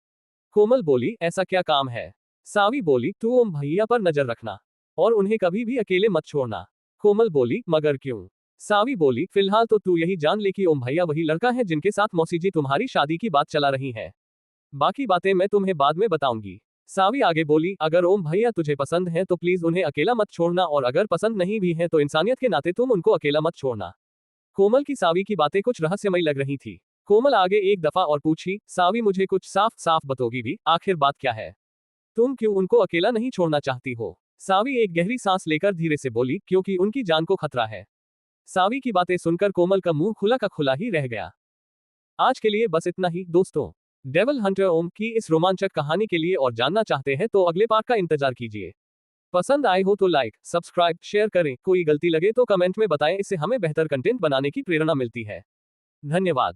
कोमल बोली, ऐसा क्या काम है? सावी बोली, तू ओम भैया पर नजर रखना और उन्हें कभी भी अकेले मत छोड़ना। कोमल बोली, मगर क्यों? सावी बोली, फिलहाल तो तू यही जान ले कि ओम भैया वही लड़का है जिनके साथ मौसी जी तुम्हारी शादी की बात चला रही है। बाकी बातें मैं तुम्हें बाद में बताऊंगी। सावी आगे बोली, अगर ओम भैया तुझे पसंद है तो प्लीज उन्हें अकेला मत छोड़ना, और अगर पसंद नहीं भी है तो इंसानियत के नाते तुम उनको अकेला मत छोड़ना। कोमल की सावी की बातें कुछ रहस्यमयी लग रही थी। कोमल आगे एक दफा और पूछी, सावी मुझे कुछ साफ साफ बतोगी भी, आखिर बात क्या है? तुम क्यों उनको अकेला नहीं छोड़ना चाहती हो? सावी एक गहरी सांस लेकर धीरे से बोली, क्योंकि उनकी जान को खतरा है। सावी की बातें सुनकर कोमल का मुंह खुला का खुला ही रह गया। आज के लिए बस इतना ही दोस्तों। डेविल हंटर ओम की इस रोमांचक कहानी के लिए और जानना चाहते हैं तो अगले पार्ट का इंतजार कीजिए। पसंद आए हो तो लाइक, सब्सक्राइब, शेयर करें, कोई गलती लगे तो कमेंट में बताएं, इससे हमें बेहतर कंटेंट बनाने की प्रेरणा मिलती है। धन्यवाद।